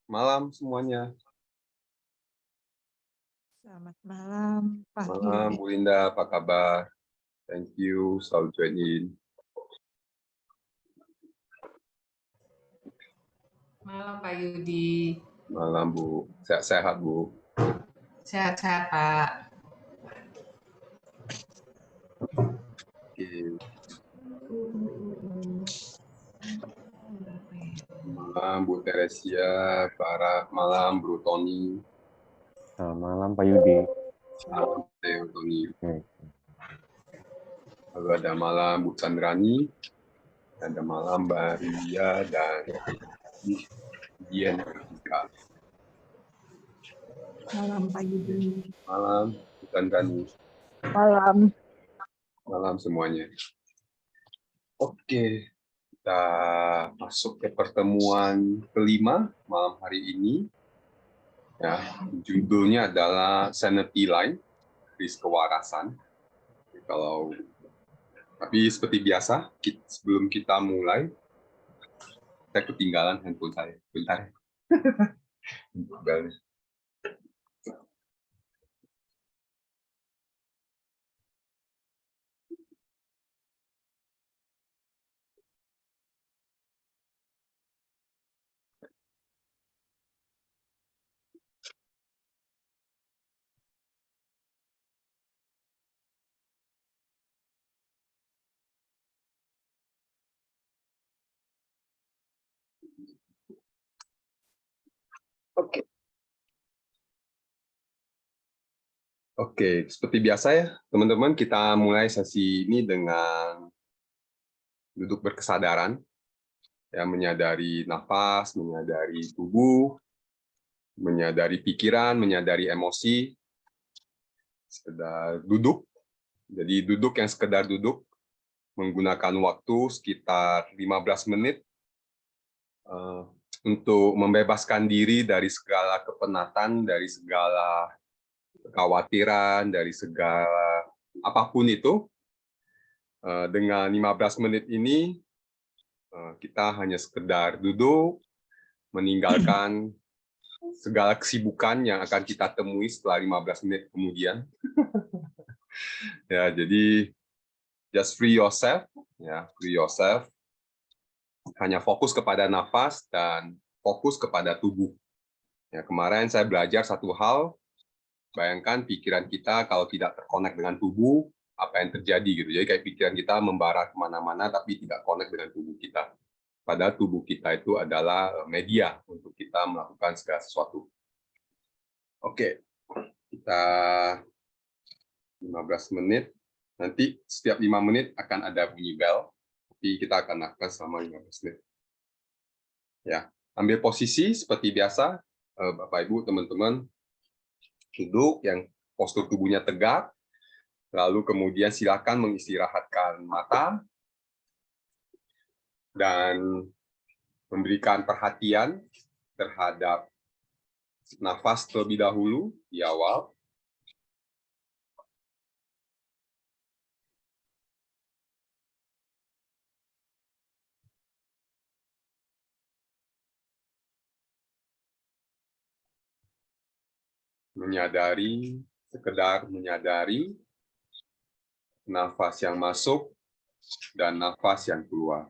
malam semuanya. Selamat malam, Pak Malam, Yudi. Bu Linda, apa kabar? Thank you, selalu join in. Malam Pak Yudi. Malam, Bu. Sehat-sehat, Bu. Sehat-sehat, Pak. Oke. Malam, Bu Teresia. Malam, Bro Tony. Selamat malam, Pak Yudi. Malam, Theo Tony. Lalu ada malam, Bu Chandrani. Ada malam, Mbak Ria dan Dian Ketika. Malam, Pak Yudi. Malam, Bu Chandrani. Malam. Malam semuanya. Oke, kita masuk ke pertemuan kelima malam hari ini. Ya, judulnya adalah Sanity Line, kris kewarasan. Tapi seperti biasa, sebelum kita mulai, saya ketinggalan handphone saya. Bentar. Oke, seperti biasa ya, teman-teman, kita mulai sesi ini dengan duduk berkesadaran, ya, menyadari nafas, menyadari tubuh, menyadari pikiran, menyadari emosi, sekedar duduk. Jadi duduk yang sekedar duduk, menggunakan waktu sekitar 15 menit untuk membebaskan diri dari segala kepenatan, dari segala kekhawatiran, dari segala apapun itu. Dengan 15 menit ini, kita hanya sekedar duduk, meninggalkan segala kesibukan yang akan kita temui setelah 15 menit kemudian. Ya, jadi just free yourself, ya, free yourself. Hanya fokus kepada nafas dan fokus kepada tubuh. Ya, kemarin saya belajar satu hal, bayangkan pikiran kita kalau tidak terkonek dengan tubuh, apa yang terjadi gitu. Jadi kayak pikiran kita membara kemana-mana tapi tidak connect dengan tubuh kita. Padahal tubuh kita itu adalah media untuk kita melakukan segala sesuatu. Oke, kita 15 menit. Nanti setiap 5 menit akan ada bunyi bel. Tapi kita akan lakukan selama 15 menit. Ya, ambil posisi seperti biasa, Bapak Ibu, teman-teman, duduk yang postur tubuhnya tegak, lalu kemudian silakan mengistirahatkan mata dan memberikan perhatian terhadap nafas terlebih dahulu di awal. Sekedar menyadari nafas yang masuk dan nafas yang keluar.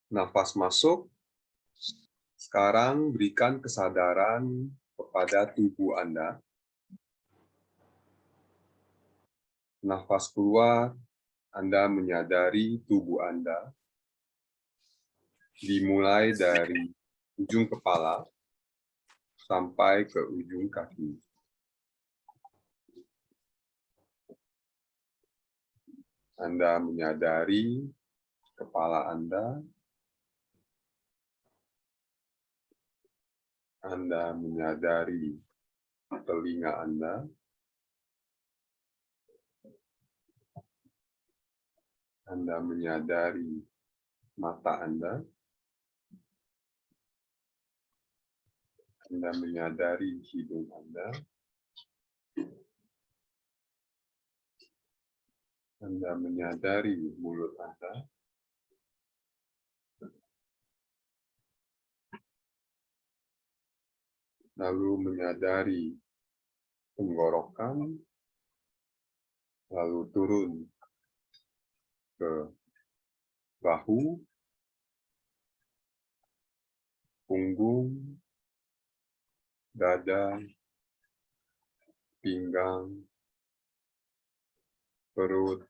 Nafas masuk. Sekarang berikan kesadaran kepada tubuh Anda. Nafas keluar, Anda menyadari tubuh Anda. Dimulai dari ujung kepala sampai ke ujung kaki. Anda menyadari kepala Anda. Anda menyadari telinga Anda. Anda menyadari mata Anda. Anda menyadari hidung Anda. Anda menyadari mulut Anda. Lalu menyadari tenggorokan, lalu turun ke bahu, punggung, dada, pinggang, perut,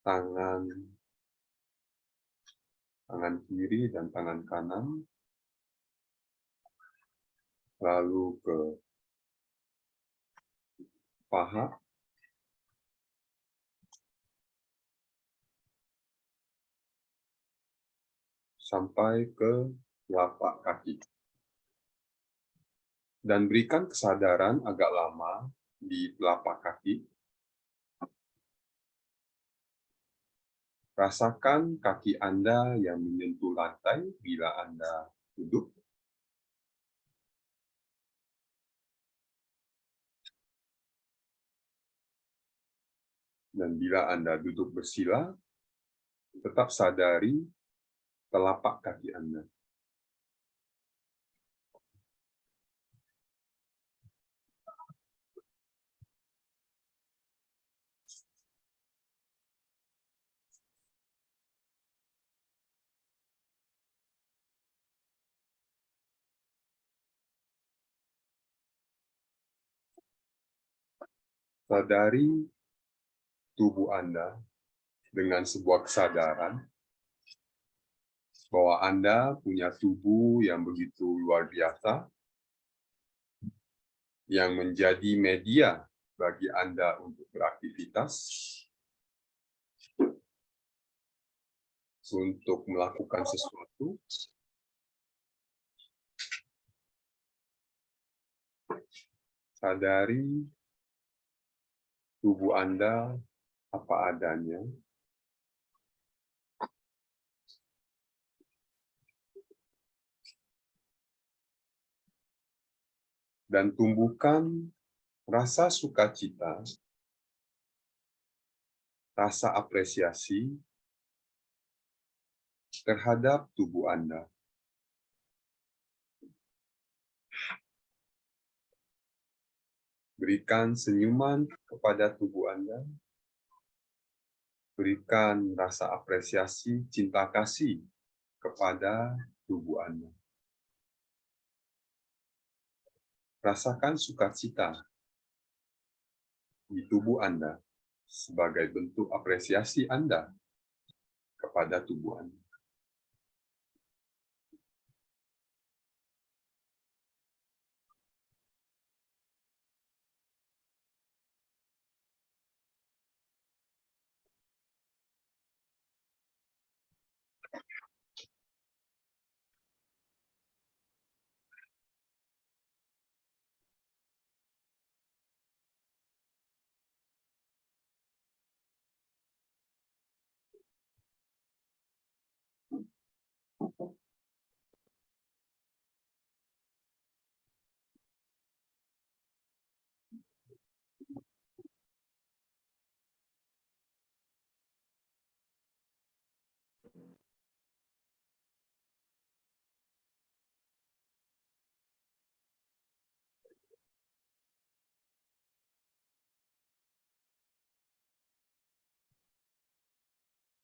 tangan kiri dan tangan kanan, lalu ke paha, sampai ke telapak kaki. Dan berikan kesadaran agak lama di telapak kaki. Rasakan kaki Anda yang menyentuh lantai bila Anda duduk. Dan bila Anda duduk bersila, tetap sadari telapak kaki Anda. Sadari tubuh Anda dengan sebuah kesadaran bahwa Anda punya tubuh yang begitu luar biasa, yang menjadi media bagi Anda untuk beraktivitas, untuk melakukan sesuatu. Sadari tubuh Anda apa adanya. Dan tumbuhkan rasa sukacita, rasa apresiasi terhadap tubuh Anda. Berikan senyuman kepada tubuh Anda. Berikan rasa apresiasi, cinta kasih kepada tubuh Anda. Rasakan sukacita di tubuh Anda sebagai bentuk apresiasi Anda kepada tubuh Anda.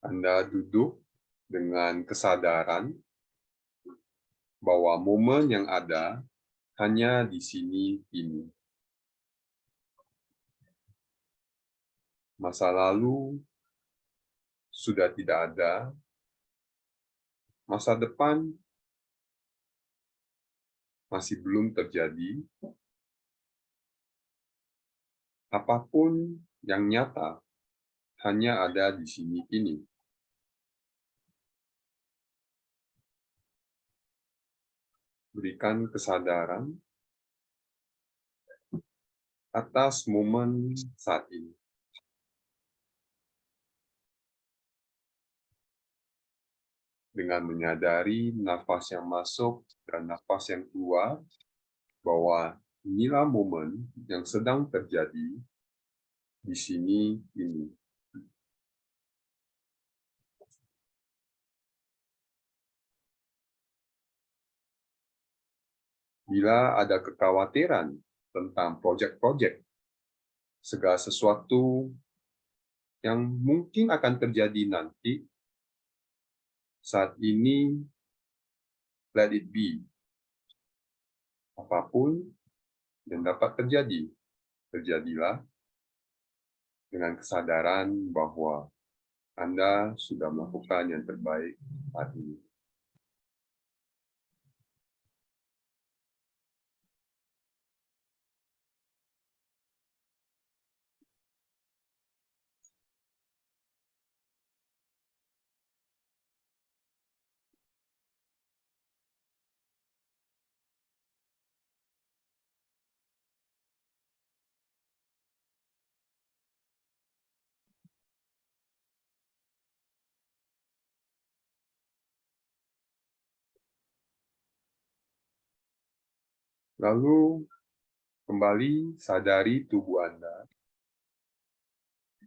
Anda duduk dengan kesadaran bahwa momen yang ada hanya di sini ini. Masa lalu sudah tidak ada, masa depan masih belum terjadi. Apapun yang nyata hanya ada di sini ini. Berikan kesadaran atas momen saat ini. Dengan menyadari nafas yang masuk dan nafas yang keluar, bahwa inilah momen yang sedang terjadi di sini ini. Bila ada kekhawatiran tentang proyek-proyek, segala sesuatu yang mungkin akan terjadi nanti, saat ini, let it be. Apapun yang dapat terjadi, terjadilah dengan kesadaran bahwa Anda sudah melakukan yang terbaik saat ini. Lalu, kembali sadari tubuh Anda.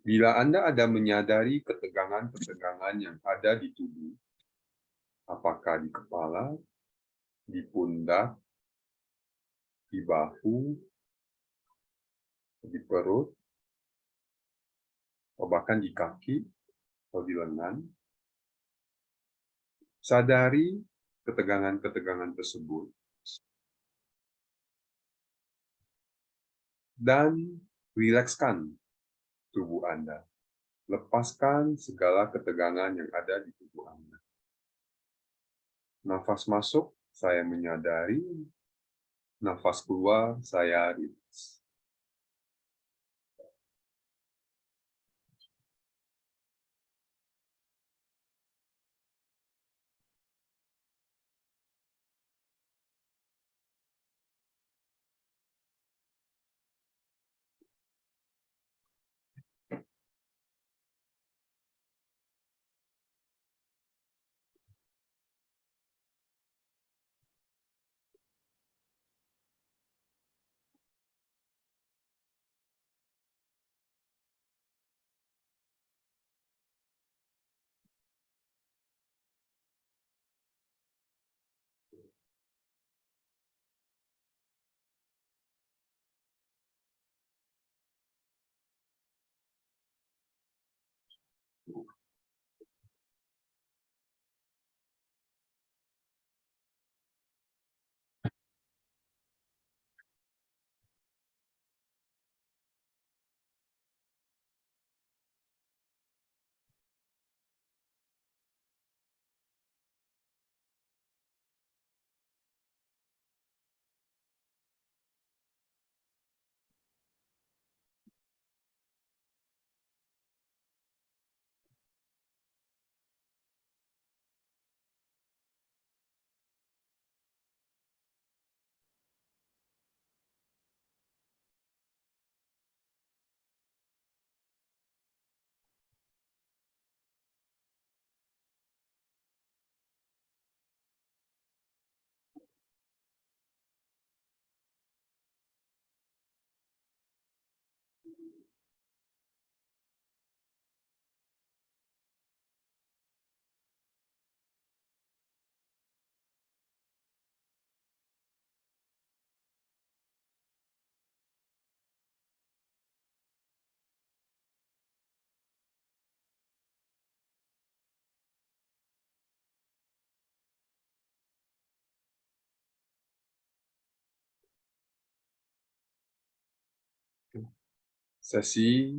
Bila Anda ada menyadari ketegangan-ketegangan yang ada di tubuh, apakah di kepala, di pundak, di bahu, di perut, atau bahkan di kaki, atau di lengan, sadari ketegangan-ketegangan tersebut, dan rilekskan tubuh Anda. Lepaskan segala ketegangan yang ada di tubuh Anda. Nafas masuk, saya menyadari. Nafas keluar, saya rilis. Sesi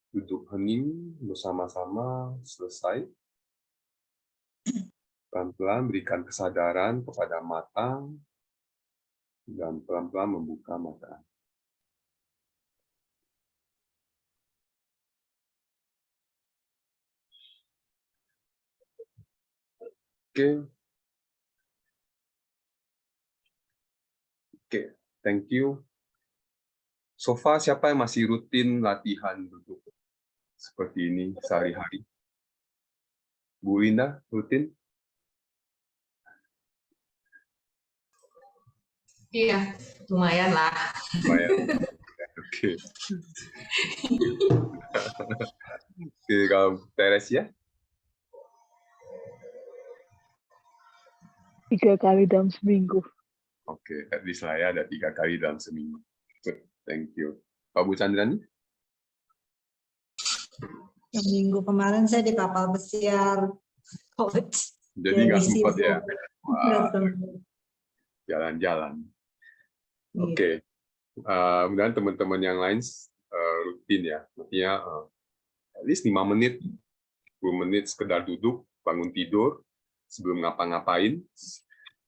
duduk hening bersama-sama selesai. Pelan-pelan berikan kesadaran kepada mata dan pelan-pelan membuka mata. Oke. Oke, thank you. So far, siapa yang masih rutin latihan duduk seperti ini sehari-hari? Bu Linda, rutin? Iya, lumayan lah. Lumayan. Oke. Oke, kalau Teresia? 3 kali dalam seminggu. Oke, at least saya ada 3 kali dalam seminggu. Good, thank you. Pak Bu Chandrani? Yang minggu kemarin saya di kapal pesiar, coach. Jadi nggak Jadi sempat ya? sibuk. Wah, Nggak sempat. jalan-jalan. Iya. Oke. Kemudian teman-teman yang lain rutin ya. Artinya at least 5 menit, 10 menit sekedar duduk, bangun tidur, sebelum ngapa-ngapain,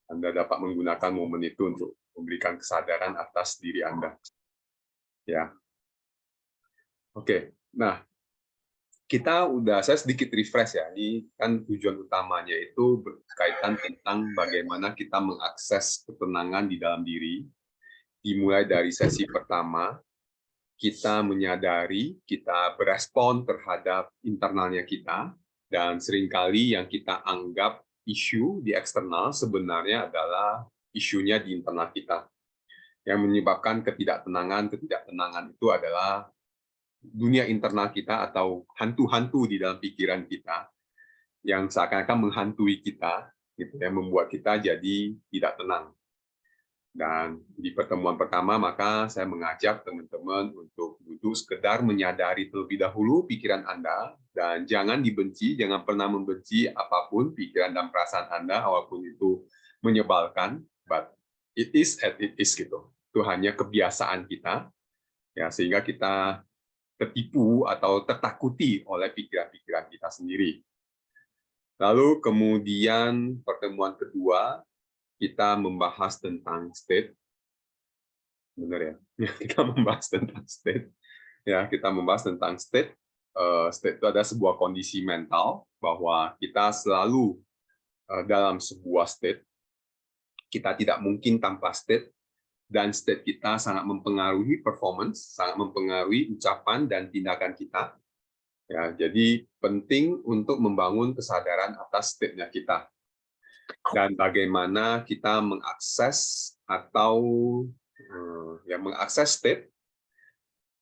Anda dapat menggunakan momen itu untuk memberikan kesadaran atas diri Anda. Ya. Oke. Nah, saya sedikit refresh ya. Ini kan tujuan utamanya itu berkaitan tentang bagaimana kita mengakses ketenangan di dalam diri. Dimulai dari sesi pertama, kita menyadari, kita berespon terhadap internalnya kita, dan seringkali yang kita anggap isu di eksternal sebenarnya adalah isunya di internal kita. Yang menyebabkan ketidaktenangan itu adalah dunia internal kita atau hantu-hantu di dalam pikiran kita yang seakan-akan menghantui kita, gitu ya, membuat kita jadi tidak tenang. Dan di pertemuan pertama, maka saya mengajak teman-teman untuk duduk sekedar menyadari terlebih dahulu pikiran Anda, dan jangan dibenci, jangan pernah membenci apapun pikiran dan perasaan Anda, walaupun itu menyebalkan, but it is as it is gitu. Itu hanya kebiasaan kita, ya, sehingga kita tertipu atau tertakuti oleh pikiran-pikiran kita sendiri. Lalu kemudian pertemuan kedua, kita membahas tentang state, benar ya? Kita membahas tentang state, ya, kita membahas tentang state. State itu ada sebuah kondisi mental bahwa kita selalu dalam sebuah state, kita tidak mungkin tanpa state, dan state kita sangat mempengaruhi performance, sangat mempengaruhi ucapan dan tindakan kita. Ya, jadi penting untuk membangun kesadaran atas state-nya kita. Dan bagaimana kita mengakses atau mengakses state,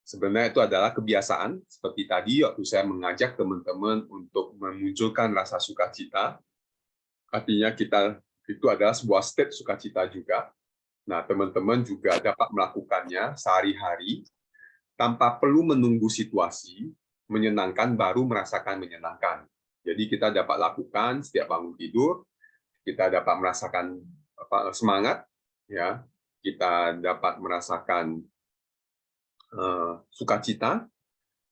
sebenarnya itu adalah kebiasaan. Seperti tadi waktu saya mengajak teman-teman untuk memunculkan rasa sukacita, artinya kita itu adalah sebuah state sukacita juga. Nah, teman-teman juga dapat melakukannya sehari-hari tanpa perlu menunggu situasi menyenangkan baru merasakan menyenangkan. Jadi kita dapat lakukan setiap bangun tidur, kita dapat merasakan semangat, ya, kita dapat merasakan sukacita,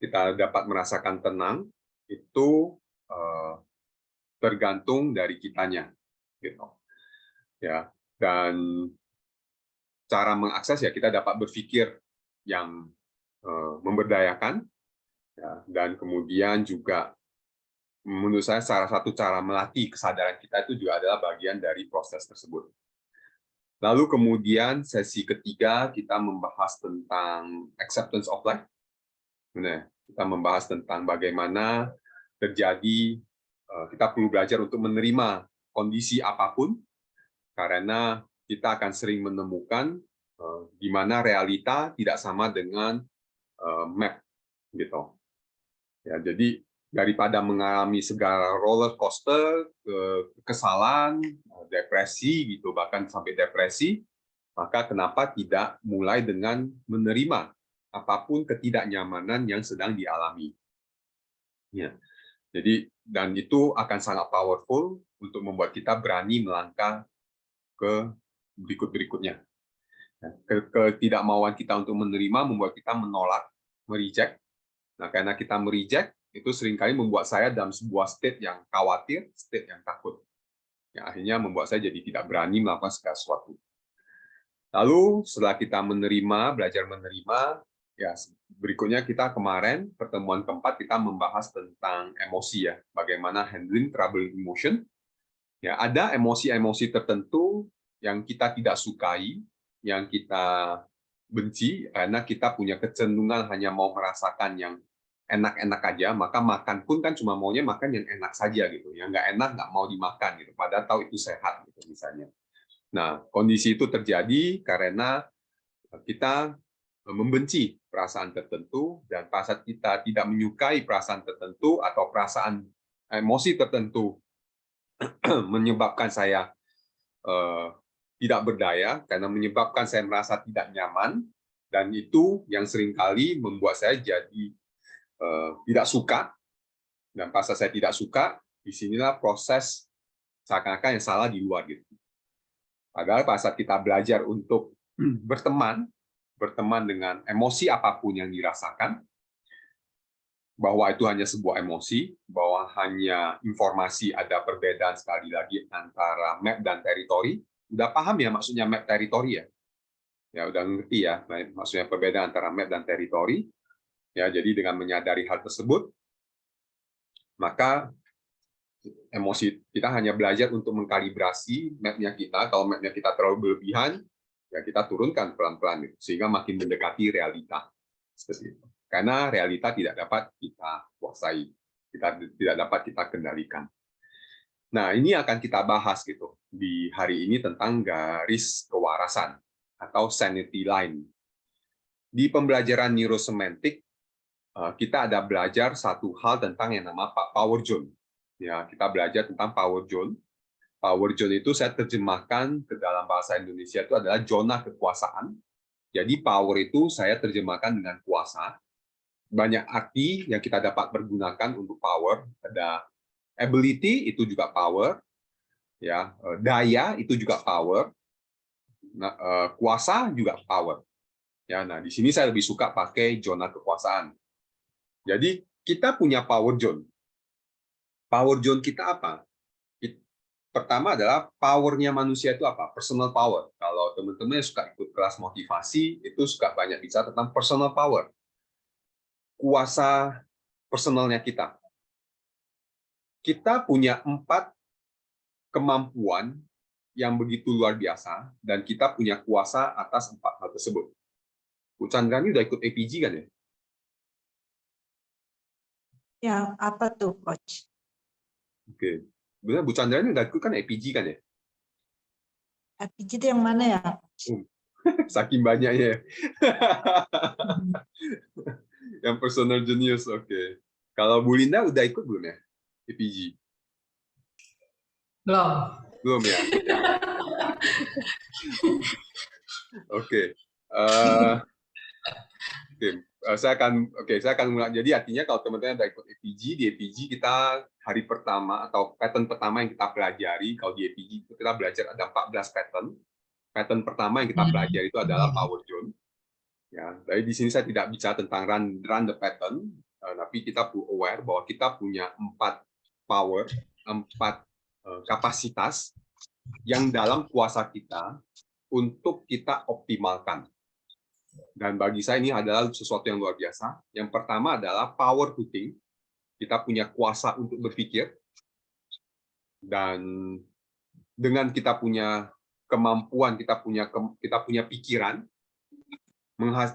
kita dapat merasakan tenang, itu tergantung dari kitanya, gitu. Ya, dan cara mengakses ya kita dapat berpikir yang memberdayakan, ya, dan kemudian juga menurut saya salah satu cara melatih kesadaran kita itu juga adalah bagian dari proses tersebut. Lalu kemudian sesi ketiga kita membahas tentang acceptance of life. Nah, kita membahas tentang bagaimana terjadi, kita perlu belajar untuk menerima kondisi apapun, karena kita akan sering menemukan di mana realita tidak sama dengan map, gitu. Ya, jadi daripada mengalami segala roller coaster, kekesalan, depresi, gitu, bahkan sampai depresi, maka kenapa tidak mulai dengan menerima apapun ketidaknyamanan yang sedang dialami. Ya. Jadi, dan itu akan sangat powerful untuk membuat kita berani melangkah ke berikut-berikutnya. Ketidakmauan kita untuk menerima membuat kita menolak mereject. Nah, karena kita mereject, itu seringkali membuat saya dalam sebuah state yang khawatir, state yang takut. Yang akhirnya membuat saya jadi tidak berani melakukan segala sesuatu. Lalu setelah kita menerima, belajar menerima, ya berikutnya kita kemarin pertemuan keempat kita membahas tentang emosi ya, bagaimana handling troubling emotion. Ya, ada emosi-emosi tertentu yang kita tidak sukai, yang kita benci karena kita punya kecenderungan hanya mau merasakan yang enak-enak aja, maka makan pun kan cuma maunya makan yang enak saja gitu, yang nggak enak nggak mau dimakan gitu, padahal tahu itu sehat gitu misalnya. Nah, kondisi itu terjadi karena kita membenci perasaan tertentu dan pada saat kita tidak menyukai perasaan tertentu atau perasaan emosi tertentu menyebabkan saya tidak berdaya karena menyebabkan saya merasa tidak nyaman dan itu yang seringkali membuat saya jadi tidak suka dan pas saya tidak suka disinilah proses seakan-akan yang salah di luar gitu. Padahal pas saat kita belajar untuk berteman dengan emosi apapun yang dirasakan, bahwa itu hanya sebuah emosi, bahwa hanya informasi ada perbedaan sekali lagi antara map dan teritori. Udah paham ya maksudnya map teritori ya? Ya udah ngerti ya, maksudnya perbedaan antara map dan teritori. Ya, jadi dengan menyadari hal tersebut, maka emosi kita hanya belajar untuk mengkalibrasi map-nya kita. Kalau map-nya kita terlalu berlebihan, ya kita turunkan pelan-pelan sehingga makin mendekati realita. Seperti itu. Karena realita tidak dapat kita kuasai, kita tidak dapat kita kendalikan. Nah, ini akan kita bahas gitu di hari ini tentang garis kewarasan atau sanity line. Di pembelajaran neurosemantik kita ada belajar satu hal tentang yang nama power zone. Ya, kita belajar tentang power zone. Power zone itu saya terjemahkan ke dalam bahasa Indonesia itu adalah zona kekuasaan. Jadi power itu saya terjemahkan dengan kuasa. Banyak arti yang kita dapat pergunakan untuk power. Ada ability, itu juga power. Ya, daya itu juga power. Nah, kuasa juga power. Ya, nah di sini saya lebih suka pakai zona kekuasaan. Jadi kita punya power zone. Power zone kita apa? Pertama adalah powernya manusia itu apa? Personal power. Kalau teman-teman yang suka ikut kelas motivasi, itu suka banyak bicara tentang personal power. Kuasa personalnya kita. Kita punya 4 kemampuan yang begitu luar biasa, dan kita punya kuasa atas 4 hal tersebut. Bu Chandrani udah ikut APG kan ya? Ya, apa tuh, Coach? Oke. Benar, Bu Chandrani udah ikut kan APG kan ya? RPG itu yang mana ya? Saking banyaknya ya. Yang personal genius, oke. Kalau Bu Linda udah ikut belum ya? APG? Belum. Belum ya? Oke. Saya akan mulai. Jadi artinya kalau teman-teman udah ikut APG, di APG kita hari pertama atau pattern pertama yang kita pelajari, kalau di APG itu kita belajar ada 14 pattern. Pattern pertama yang kita pelajari itu adalah power zone. Ya, jadi di sini saya tidak bicara tentang run the pattern, tapi kita perlu aware bahwa kita punya 4 power, 4 kapasitas yang dalam kuasa kita untuk kita optimalkan. Dan bagi saya ini adalah sesuatu yang luar biasa. Yang pertama adalah power to think. Kita punya kuasa untuk berpikir. Dan dengan kita punya kemampuan, kita punya pikiran,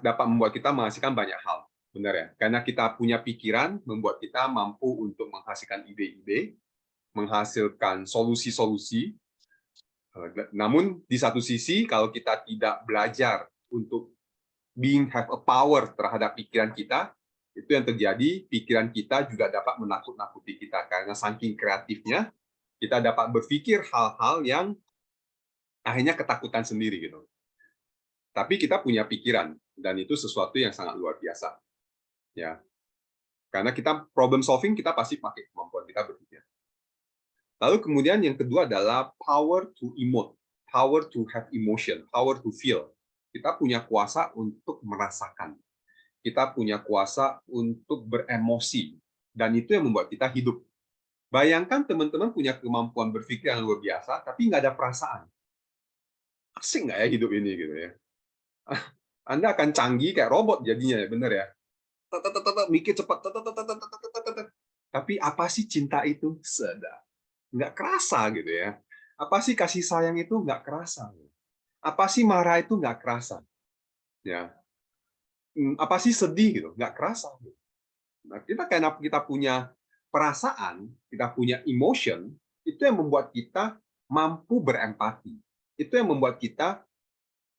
dapat membuat kita menghasilkan banyak hal. Benar ya? Karena kita punya pikiran, membuat kita mampu untuk menghasilkan ide-ide, menghasilkan solusi-solusi. Namun di satu sisi, kalau kita tidak belajar untuk have a power terhadap pikiran kita, itu yang terjadi, pikiran kita juga dapat menakut-nakuti kita karena saking kreatifnya kita dapat berpikir hal-hal yang akhirnya ketakutan sendiri gitu. Tapi kita punya pikiran dan itu sesuatu yang sangat luar biasa. Ya. Karena kita problem solving kita pasti pakai kemampuan kita berpikir. Lalu kemudian yang kedua adalah power to emote, power to have emotion, power to feel. Kita punya kuasa untuk merasakan. kita punya kuasa untuk beremosi. Dan itu yang membuat kita hidup. Bayangkan teman-teman punya kemampuan berpikir yang luar biasa, tapi nggak ada perasaan. Asik nggak ya hidup ini gitu ya? Anda akan canggih kayak robot jadinya, bener ya? Mikir cepat. Tapi apa sih cinta itu? Sedap. Nggak kerasa gitu ya. Apa sih kasih sayang itu? Nggak kerasa. Apa sih marah itu? Nggak kerasa. Ya. Apa sih sedih gitu? Nggak kerasa. Nah, karena kita punya perasaan, kita punya emotion, itu yang membuat kita mampu berempati. Itu yang membuat kita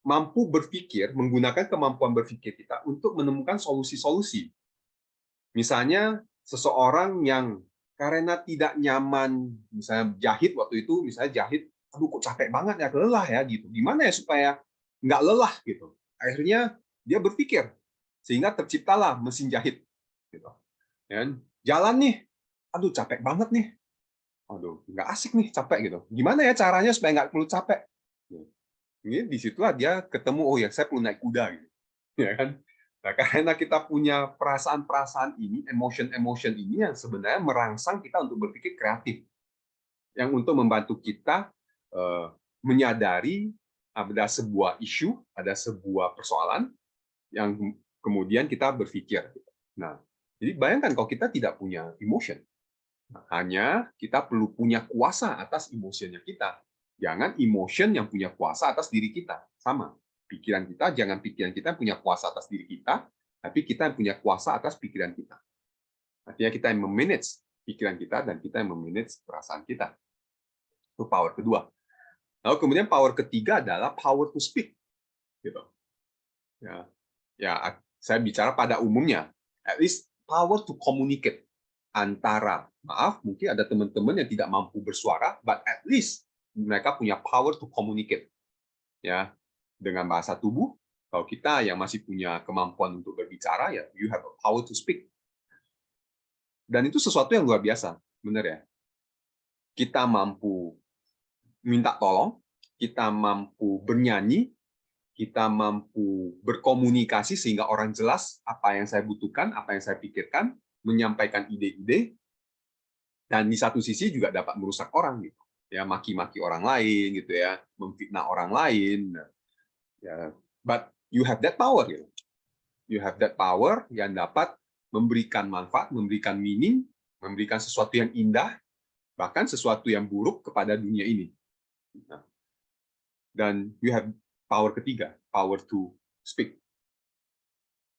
mampu berpikir, menggunakan kemampuan berpikir kita untuk menemukan solusi-solusi. Misalnya, seseorang yang karena tidak nyaman, misalnya jahit waktu itu, misalnya jahit, aduh kok capek banget ya, lelah ya gitu. Gimana ya supaya nggak lelah gitu? Akhirnya dia berpikir, sehingga terciptalah mesin jahit. Gitu. Dan jalan nih, aduh capek banget nih, aduh nggak asik nih capek gitu. Gimana ya caranya supaya nggak perlu capek? Ini disitulah dia ketemu, oh ya saya perlu naik kuda gitu, ya kan? Nah, karena kita punya perasaan-perasaan ini, emotion-emotion ini yang sebenarnya merangsang kita untuk berpikir kreatif, yang untuk membantu kita menyadari ada sebuah isu, ada sebuah persoalan yang kemudian kita berpikir. Nah, jadi bayangkan kalau kita tidak punya emotion, hanya kita perlu punya kuasa atas emotionnya kita. Jangan emotion yang punya kuasa atas diri kita. Sama. Pikiran kita, jangan pikiran kita punya kuasa atas diri kita, tapi kita yang punya kuasa atas pikiran kita. Artinya kita yang memanage pikiran kita dan kita yang memanage perasaan kita. Itu power kedua. Lalu kemudian power ketiga adalah power to speak. Gitu. Ya, saya bicara pada umumnya. At least power to communicate. Antara, maaf, mungkin ada teman-teman yang tidak mampu bersuara, but at least mereka punya power to communicate. Ya, dengan bahasa tubuh, kalau kita yang masih punya kemampuan untuk berbicara, ya you have a power to speak. Dan itu sesuatu yang luar biasa, benar ya. Kita mampu minta tolong, kita mampu bernyanyi, kita mampu berkomunikasi sehingga orang jelas apa yang saya butuhkan, apa yang saya pikirkan, menyampaikan ide-ide, dan di satu sisi juga dapat merusak orang gitu. Ya, maki-maki orang lain gitu ya, memfitnah orang lain. Ya, but you have that power gitu. You have that power yang dapat memberikan manfaat, memberikan meaning, memberikan sesuatu yang indah, bahkan sesuatu yang buruk kepada dunia ini. Dan you have power ketiga, power to speak.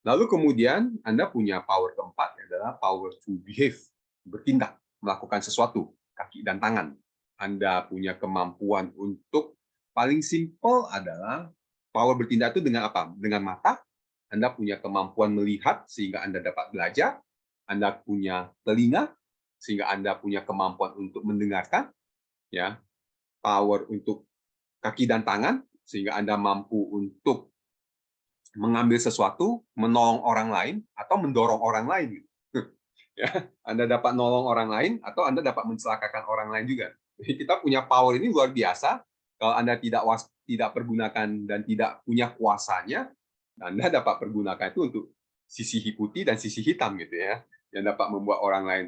Lalu kemudian Anda punya power keempat adalah power to behave, bertindak, melakukan sesuatu, kaki dan tangan. Anda punya kemampuan untuk paling simpel adalah power bertindak itu dengan apa? Dengan mata. Anda punya kemampuan melihat sehingga Anda dapat belajar. Anda punya telinga sehingga Anda punya kemampuan untuk mendengarkan. Ya, power untuk kaki dan tangan sehingga Anda mampu untuk mengambil sesuatu, menolong orang lain atau mendorong orang lain. Ya, Anda dapat nolong orang lain atau Anda dapat mencelakakan orang lain juga. Jadi kita punya power ini luar biasa. Kalau Anda tidak pergunakan dan tidak punya kuasanya, Anda dapat pergunakan itu untuk sisi putih dan sisi hitam gitu ya. Yang dapat membuat orang lain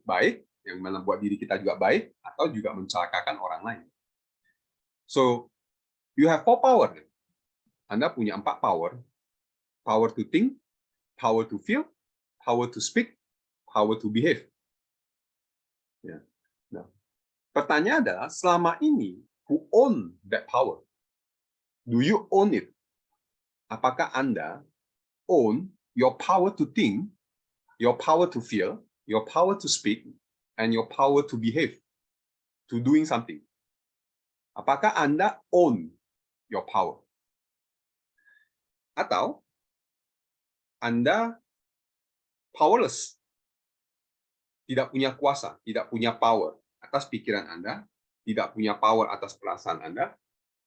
baik, yang membuat diri kita juga baik, atau juga mencelakakan orang lain. So, you have 4 power. Anda punya 4 power. Power to think, power to feel, power to speak, power to behave. Ya. Nah, pertanyaan adalah, selama ini, who own that power? Do you own it? Apakah Anda own your power to think, your power to feel, your power to speak, and your power to behave, to doing something? Apakah Anda own your power? Atau Anda powerless, tidak punya kuasa, tidak punya power atas pikiran Anda, tidak punya power atas perasaan Anda,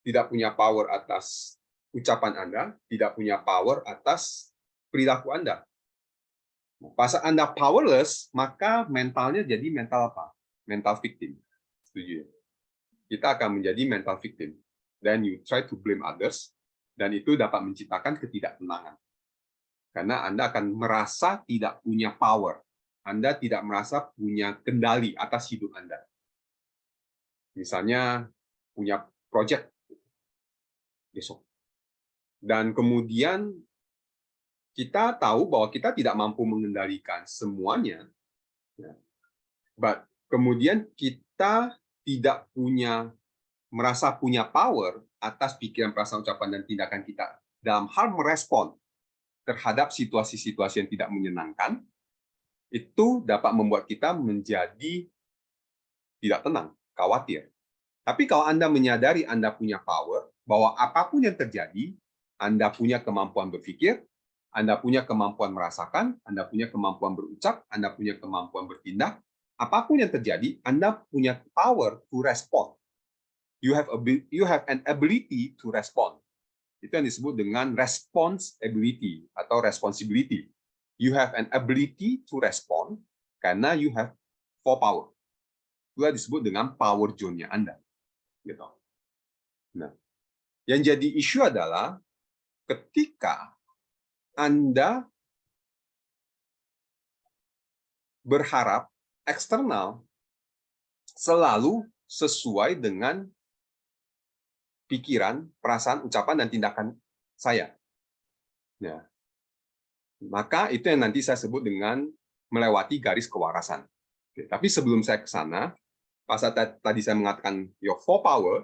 tidak punya power atas ucapan Anda, tidak punya power atas perilaku Anda. Pas Anda powerless, maka mentalnya jadi mental apa? Mental victim. Setuju ya? Kita akan menjadi mental victim. Then you try to blame others, dan itu dapat menciptakan ketidaktenangan. Karena Anda akan merasa tidak punya power. Anda tidak merasa punya kendali atas hidup Anda. Misalnya punya project besok. Dan kemudian kita tahu bahwa kita tidak mampu mengendalikan semuanya. But kemudian kita tidak merasa punya power atas pikiran, perasaan, ucapan, dan tindakan kita dalam hal merespon terhadap situasi-situasi yang tidak menyenangkan, itu dapat membuat kita menjadi tidak tenang, khawatir. Tapi kalau Anda menyadari Anda punya power, bahwa apapun yang terjadi, Anda punya kemampuan berpikir, Anda punya kemampuan merasakan, Anda punya kemampuan berucap, Anda punya kemampuan bertindak, apapun yang terjadi, Anda punya power to respond. You have an ability to respond. Itu yang disebut dengan responsibility atau responsibility. You have an ability to respond karena you have full power. Itu disebut dengan power zone-nya Anda. Gitu. Nah, yang jadi isu adalah ketika Anda berharap eksternal selalu sesuai dengan pikiran, perasaan, ucapan, dan tindakan saya. Ya. Maka itu yang nanti saya sebut dengan melewati garis kewarasan. Oke, tapi sebelum saya ke sana, pas tadi saya mengatakan your full power,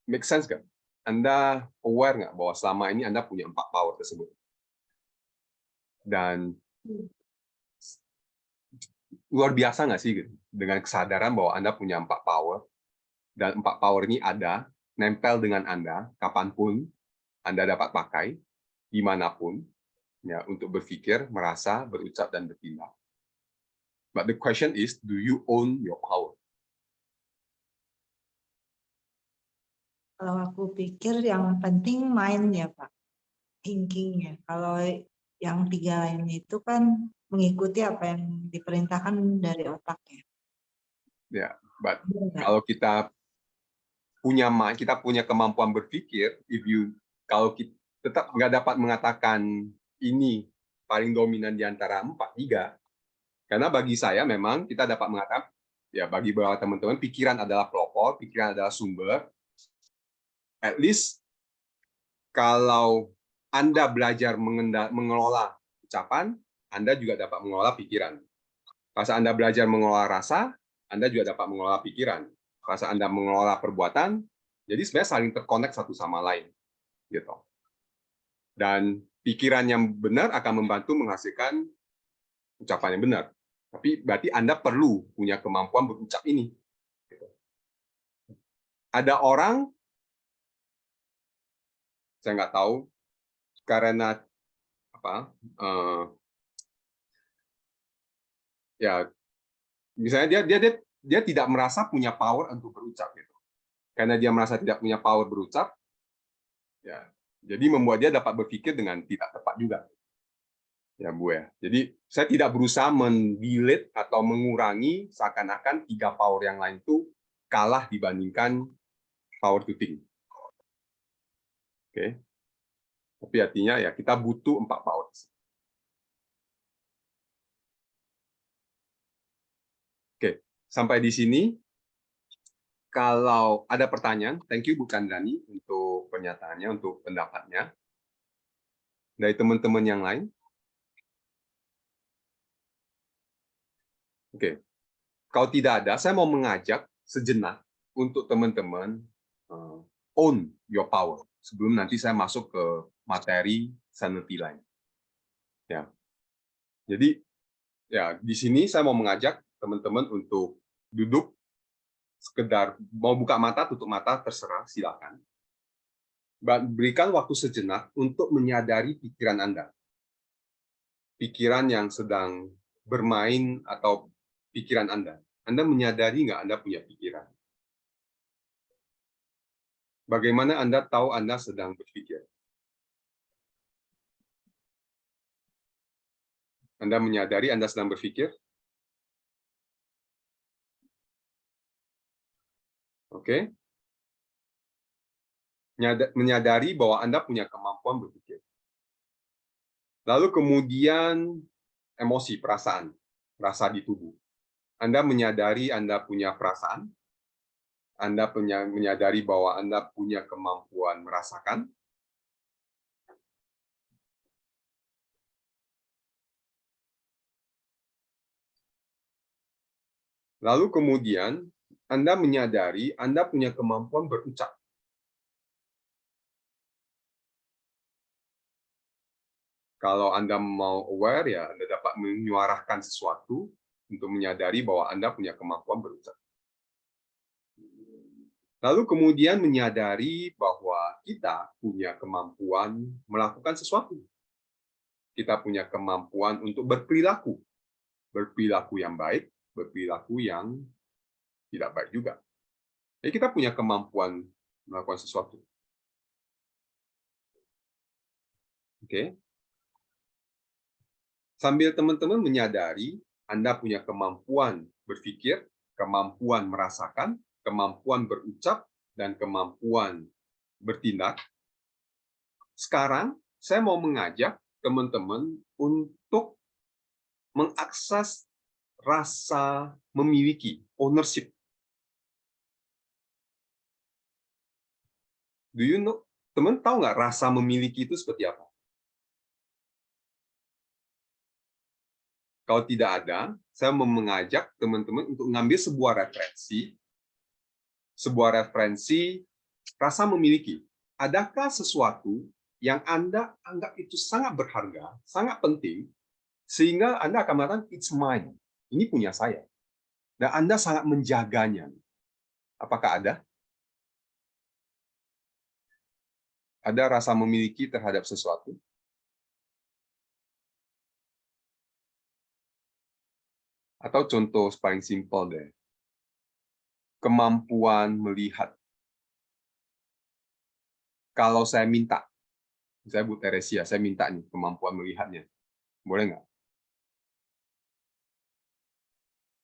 make sense nggak? Anda aware nggak bahwa selama ini Anda punya 4 power tersebut? Dan luar biasa nggak sih dengan kesadaran bahwa Anda punya 4 power, dan 4 power ini ada, nempel dengan Anda, kapanpun Anda dapat pakai, dimanapun, ya, untuk berpikir, merasa, berucap, dan bertindak. But the question is, do you own your power? Kalau aku pikir yang penting mind ya Pak, thinking-nya. Kalau yang 3 lain itu kan mengikuti apa yang diperintahkan dari otaknya. Ya, but Benar nggak? kalau kita punya kemampuan berpikir, kalau kita tetap nggak dapat mengatakan ini paling dominan di antara 3, karena bagi saya memang kita dapat mengatakan, ya bagi beberapa teman-teman, pikiran adalah pelopor, pikiran adalah sumber. At least kalau Anda belajar mengelola ucapan, Anda juga dapat mengelola pikiran. Pas Anda belajar mengelola rasa, Anda juga dapat mengelola pikiran. Pas Anda mengelola perbuatan, jadi sebenarnya saling terkonek satu sama lain. Gitu. Dan pikiran yang benar akan membantu menghasilkan ucapan yang benar. Tapi berarti Anda perlu punya kemampuan berucap ini. Gitu. Ada orang, saya nggak tahu, karena apa? Ya, misalnya dia tidak merasa punya power untuk berucap gitu. Karena dia merasa tidak punya power berucap, ya, jadi membuat dia dapat berpikir dengan tidak tepat juga. Ya, Bu ya. Jadi saya tidak berusaha mendelete atau mengurangi seakan-akan 3 power yang lain itu kalah dibandingkan power to think. Oke. Tapi artinya ya kita butuh 4 power. Oke, sampai di sini. Kalau ada pertanyaan, thank you Bu Kandani untuk pernyataannya, untuk pendapatnya. Dari teman-teman yang lain. Oke. Kalau tidak ada, saya mau mengajak sejenak untuk teman-teman own your power sebelum nanti saya masuk ke materi sanity lain. Ya. Jadi ya di sini saya mau mengajak teman-teman untuk duduk, sekedar mau buka mata, tutup mata, terserah, silakan. Berikan waktu sejenak untuk menyadari pikiran Anda. Pikiran yang sedang bermain atau pikiran Anda. Anda menyadari nggak Anda punya pikiran? Bagaimana Anda tahu Anda sedang berpikir? Anda menyadari Anda sedang berpikir? Oke. Menyadari bahwa Anda punya kemampuan berpikir. Lalu kemudian emosi, perasaan, rasa di tubuh. Anda menyadari Anda punya perasaan, Anda menyadari bahwa Anda punya kemampuan merasakan. Lalu kemudian Anda menyadari Anda punya kemampuan berucap. Kalau Anda mau aware, ya Anda dapat menyuarakan sesuatu untuk menyadari bahwa Anda punya kemampuan berucap. Lalu kemudian menyadari bahwa kita punya kemampuan melakukan sesuatu. Kita punya kemampuan untuk berperilaku. Berperilaku yang baik, berperilaku yang tidak baik juga. Jadi kita punya kemampuan melakukan sesuatu. Oke. Sambil teman-teman menyadari Anda punya kemampuan berpikir, kemampuan merasakan, kemampuan berucap, dan kemampuan bertindak. Sekarang saya mau mengajak teman-teman untuk mengakses rasa memiliki, ownership. Do you know? Teman tahu nggak rasa memiliki itu seperti apa? Kalau tidak ada, saya mau mengajak teman-teman untuk mengambil sebuah referensi rasa memiliki. Adakah sesuatu yang Anda anggap itu sangat berharga, sangat penting, sehingga Anda akan mengatakan, it's mine, ini punya saya. Dan Anda sangat menjaganya. Apakah ada? Ada rasa memiliki terhadap sesuatu? Atau contoh paling simpel deh. Kemampuan melihat. Kalau saya minta, saya Bu Teresia, saya minta nih kemampuan melihatnya. Boleh nggak?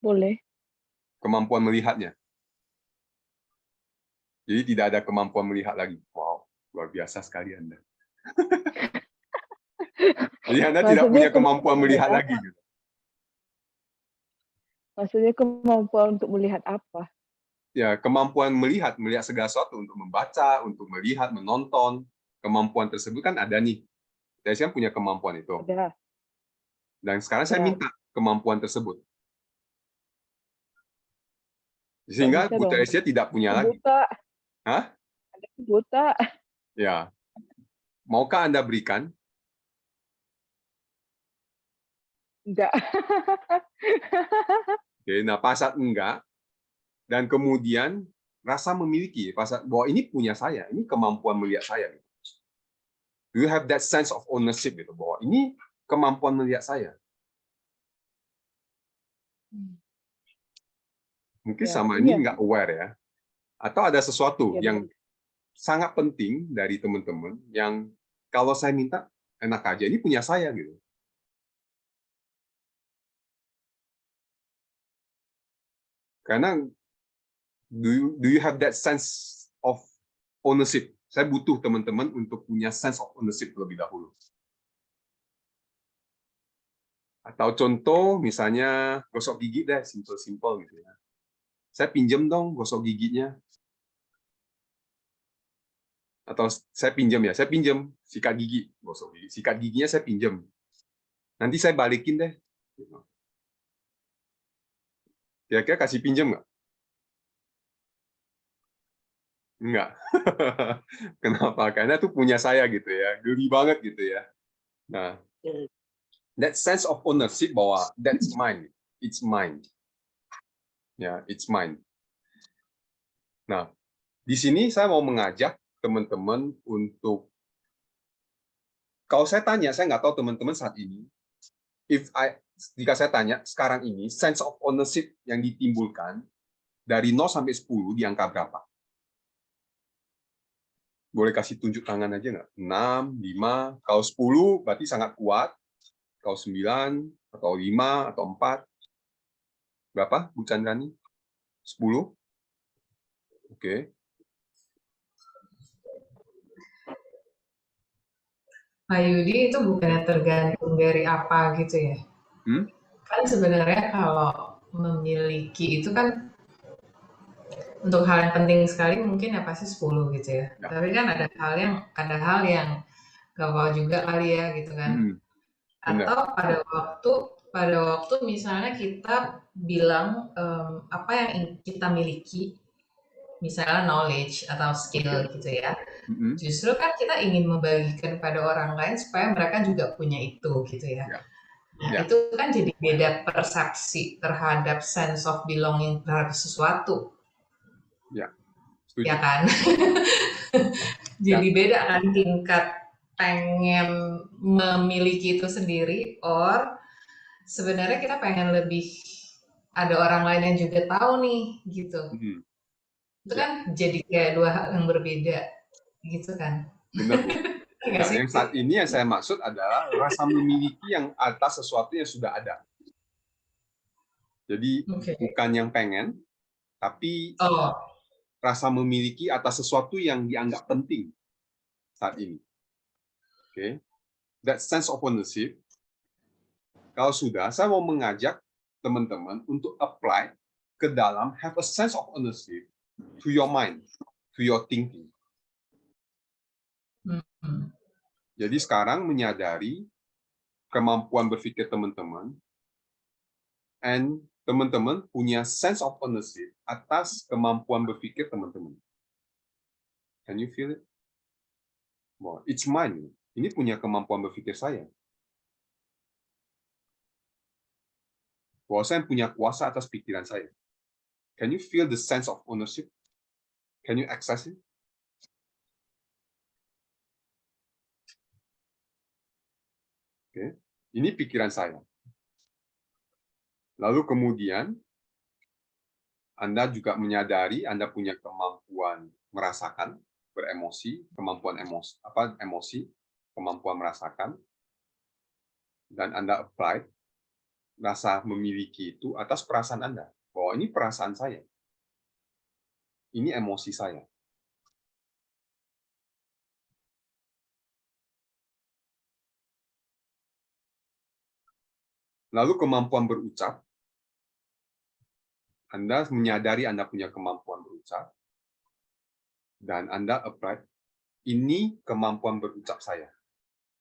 Boleh. Kemampuan melihatnya. Jadi tidak ada kemampuan melihat lagi. Wow, luar biasa sekali Anda. Jadi Anda tidak punya kemampuan melihat lagi. Gitu. Maksudnya kemampuan untuk melihat apa? Ya, kemampuan melihat segala sesuatu, untuk membaca, untuk melihat, menonton. Kemampuan tersebut kan ada nih. Saya kan punya kemampuan itu. Ada. Dan sekarang saya minta kemampuan tersebut. Sehingga Bu Teresia tidak punya lagi. Buta. Hah? Ada buta. Ya. Maukah Anda berikan? Enggak. Oke, nah pasal enggak, dan kemudian rasa memiliki, pasal bahwa ini punya saya, ini kemampuan melihat saya. Do you have that sense of ownership gitu, bahwa ini kemampuan melihat saya? Mungkin Ya, sama iya. ini nggak aware ya. Atau ada sesuatu Ya, yang sangat penting dari teman-teman yang kalau saya minta enak aja, ini punya saya gitu. Karena do you have that sense of ownership? Saya butuh teman-teman untuk punya sense of ownership terlebih dahulu. Atau contoh misalnya gosok gigi deh, simple gitu ya. Saya pinjam dong gosok giginya. Atau saya pinjam sikat gigi, gosok gigi. Sikat giginya saya pinjam. Nanti saya balikin deh. Kira-kira kasih pinjam nggak? Enggak. Kenapa? Karena itu punya saya gitu ya. Geli banget gitu ya. Nah, that sense of ownership bahwa that's mine. It's mine. Ya, it's mine. Nah, di sini saya mau mengajak teman-teman untuk, kalau saya tanya, saya nggak tahu teman-teman saat ini, jika saya tanya sekarang ini, sense of ownership yang ditimbulkan dari 0 sampai 10 di angka berapa? Boleh kasih tunjuk tangan aja nggak? 6, 5, kalau 10 berarti sangat kuat, kalau 9, atau 5, atau 4. Berapa, Bu Chandrani? 10? Oke. Pak Yudi itu bukannya tergantung dari apa gitu ya? Hmm? Kan sebenarnya kalau memiliki itu kan untuk hal yang penting sekali mungkin ya pasti 10 gitu ya. Ya. Tapi kan ada hal yang gak mau juga kali ya gitu kan. Benar. Atau pada waktu misalnya kita bilang apa yang kita miliki, misalnya knowledge atau skill gitu ya. Mm-mm. Justru kan kita ingin membagikan pada orang lain supaya mereka juga punya itu gitu ya. Ya. Nah, Ya. itu kan jadi beda persepsi terhadap sense of belonging terhadap sesuatu, Ya. ya Setuju. kan? Ya. Jadi beda kan tingkat pengen memiliki itu sendiri, or sebenarnya kita pengen lebih ada orang lain yang juga tahu nih, gitu. Mm. Itu Ya. kan jadi kayak dua hal yang berbeda, gitu kan? Benar, Bu. Iya nggak Ya, sih? yang saat ini yang saya maksud adalah rasa memiliki yang atas sesuatu yang sudah ada. Jadi Oke. bukan yang pengen, tapi Oh, rasa memiliki atas sesuatu yang dianggap penting saat ini. Oke, that sense of ownership. Kalau sudah, saya mau mengajak teman-teman untuk apply ke dalam have a sense of ownership to your mind, to your thinking. hmm. Jadi sekarang menyadari kemampuan berpikir teman-teman, and teman-teman punya sense of ownership atas kemampuan berpikir teman-teman. Can you feel it? Well, it's mine. Ini punya kemampuan berpikir saya. Bahwa saya punya kuasa atas pikiran saya. Can you feel the sense of ownership? Can you access it? Okay. Ini pikiran saya. Lalu kemudian Anda juga menyadari Anda punya kemampuan merasakan, beremosi, kemampuan emosi, kemampuan merasakan, dan Anda apply rasa memiliki itu atas perasaan Anda. Bahwa ini perasaan saya. Ini emosi saya. Lalu kemampuan berucap, Anda menyadari Anda punya kemampuan berucap, dan Anda apply, ini kemampuan berucap saya.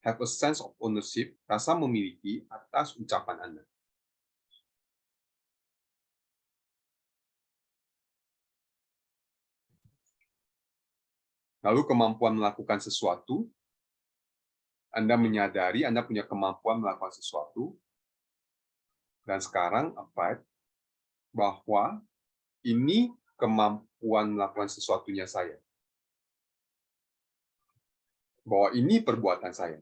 Have a sense of ownership, rasa memiliki atas ucapan Anda. Lalu kemampuan melakukan sesuatu, Anda menyadari Anda punya kemampuan melakukan sesuatu, dan sekarang apply bahwa ini kemampuan melakukan sesuatunya saya. Bahwa ini perbuatan saya.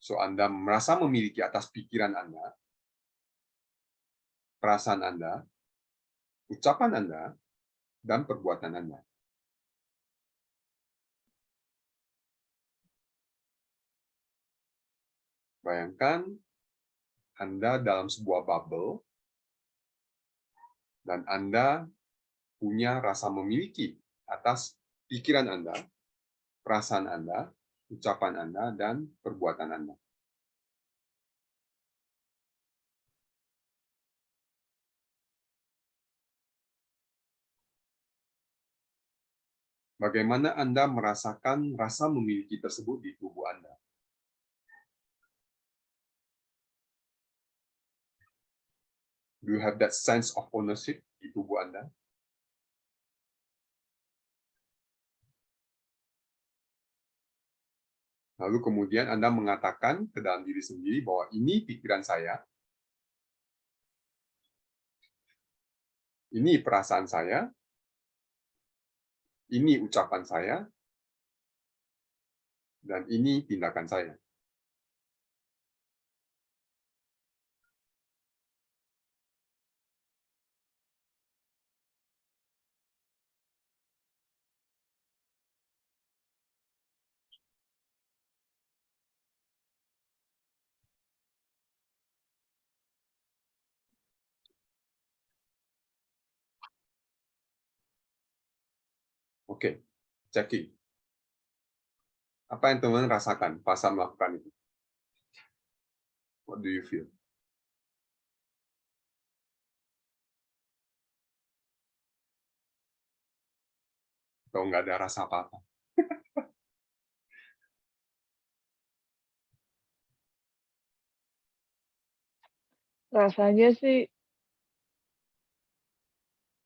So, Anda merasa memiliki atas pikiran Anda, perasaan Anda, ucapan Anda, dan perbuatan Anda. Bayangkan Anda dalam sebuah bubble, dan Anda punya rasa memiliki atas pikiran Anda, perasaan Anda, ucapan Anda, dan perbuatan Anda. Bagaimana Anda merasakan rasa memiliki tersebut di tubuh Anda? Do you have that sense of ownership di tubuh Anda? Lalu kemudian Anda mengatakan ke dalam diri sendiri bahwa ini pikiran saya, ini perasaan saya, ini ucapan saya, dan ini tindakan saya. Oke, checking. Apa yang teman-teman rasakan pas saat melakukan itu? What do you feel? Atau nggak ada rasa apa-apa? Rasanya sih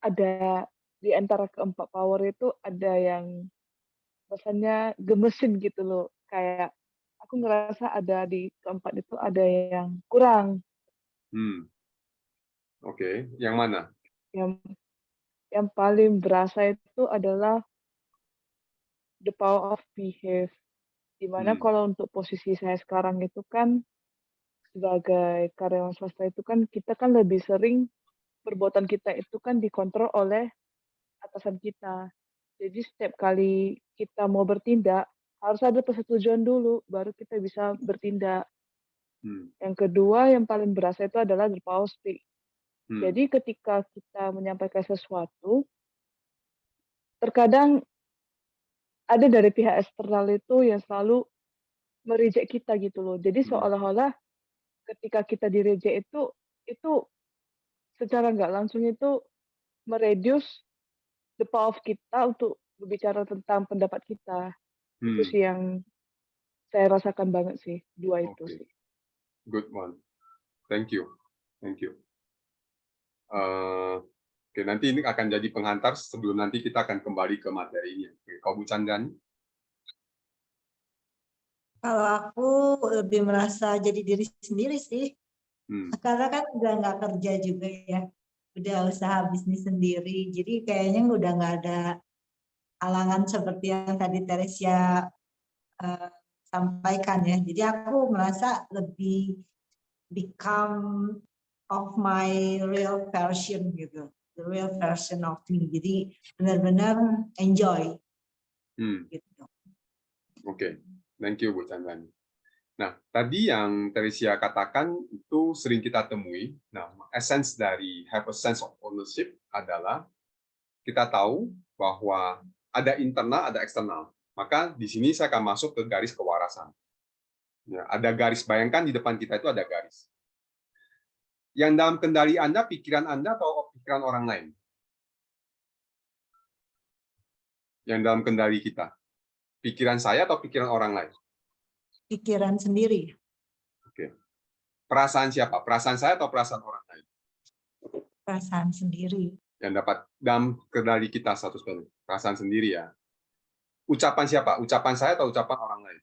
ada di antara keempat power itu ada yang rasanya gemesin gitu loh. Kayak aku ngerasa ada di keempat itu ada yang kurang. Oke, yang mana? Yang yang paling berasa itu adalah the power of behave. Dimana kalau untuk posisi saya sekarang itu kan sebagai karyawan swasta itu kan kita kan lebih sering perbuatan kita itu kan dikontrol oleh atasan kita. Jadi setiap kali kita mau bertindak harus ada persetujuan dulu baru kita bisa bertindak. Yang kedua yang paling berasa itu adalah the power of speak. Jadi ketika kita menyampaikan sesuatu, terkadang ada dari pihak eksternal itu yang selalu mereject kita gitu loh. Jadi seolah-olah ketika kita direject itu secara nggak langsung itu mereduce the power of kita untuk berbicara tentang pendapat kita. Itu sih yang saya rasakan banget sih, dua itu Oke. sih. Good one. Thank you. Thank you. Oke, nanti ini akan jadi penghantar sebelum nanti kita akan kembali ke materinya. Oke, kalau Bu Chandani? Kalau aku lebih merasa jadi diri sendiri sih. Karena kan udah nggak kerja juga ya. Udah usaha bisnis sendiri. Jadi kayaknya udah nggak ada halangan seperti yang tadi Teresia sampaikan ya. Jadi aku merasa lebih become of my real version gitu. The real version of me. Jadi benar-benar enjoy. Gitu. Oke, thank you Bu Chandani. Nah, tadi yang Teresia katakan itu sering kita temui. Nah, essence dari have a sense of ownership adalah kita tahu bahwa ada internal, ada eksternal. Maka di sini saya akan masuk ke garis kewarasan. Ya, ada garis, bayangkan di depan kita itu ada garis. Yang dalam kendali Anda, pikiran Anda atau pikiran orang lain? Yang dalam kendali kita. Pikiran saya atau pikiran orang lain? Pikiran sendiri. Oke. Perasaan siapa? Perasaan saya atau perasaan orang lain? Perasaan sendiri. Yang dapat dalam kendali kita 100%. Perasaan sendiri ya. Ucapan siapa? Ucapan saya atau ucapan orang lain?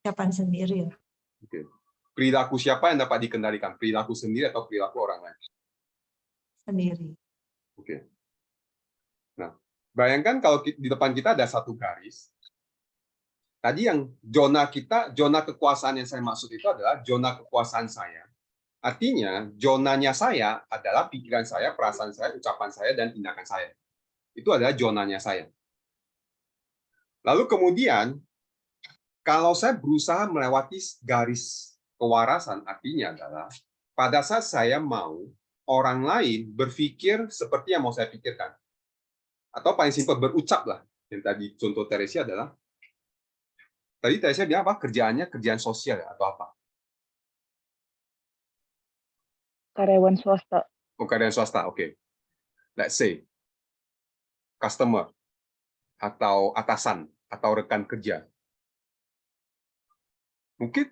Ucapan sendiri. Oke. Perilaku siapa yang dapat dikendalikan? Perilaku sendiri atau perilaku orang lain? Sendiri. Oke. Nah, bayangkan kalau di depan kita ada satu garis. Tadi yang zona kita, zona kekuasaan yang saya maksud itu adalah zona kekuasaan saya. Artinya, zonanya saya adalah pikiran saya, perasaan saya, ucapan saya, dan tindakan saya. Itu adalah zonanya saya. Lalu kemudian, kalau saya berusaha melewati garis kewarasan, artinya adalah pada saat saya mau orang lain berpikir seperti yang mau saya pikirkan. Atau paling simpel, berucap lah. Yang tadi contoh Teresia adalah, tadi Teresia bilang apa? Kerjaannya kerjaan sosial atau apa? Karyawan swasta. Oh, karyawan swasta, oke. Let's say, customer, atau atasan, atau rekan kerja. Mungkin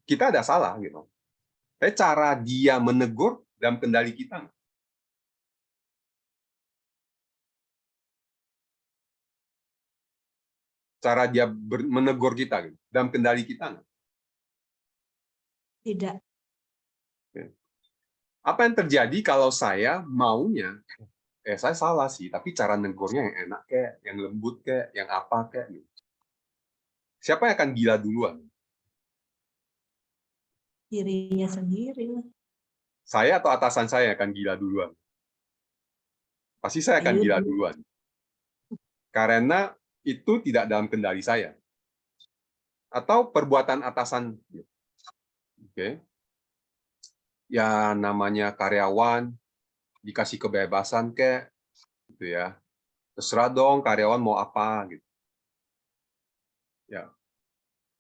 kita ada salah, gitu. Tapi cara dia menegur dalam kendali kita. Cara dia menegur kita, gitu, dalam kendali kita. Tidak. Apa yang terjadi kalau saya maunya, saya salah sih, tapi cara negurnya yang enak kayak, yang lembut kayak, yang apa kayak. Gitu. Siapa yang akan gila duluan? Dirinya sendiri. Saya atau atasan saya akan gila duluan? Pasti saya akan gila duluan. Karena itu tidak dalam kendali saya. Atau perbuatan atasan. Oke. Ya namanya karyawan, dikasih kebebasan kayak, gitu ya. Terserah dong karyawan mau apa gitu. Ya.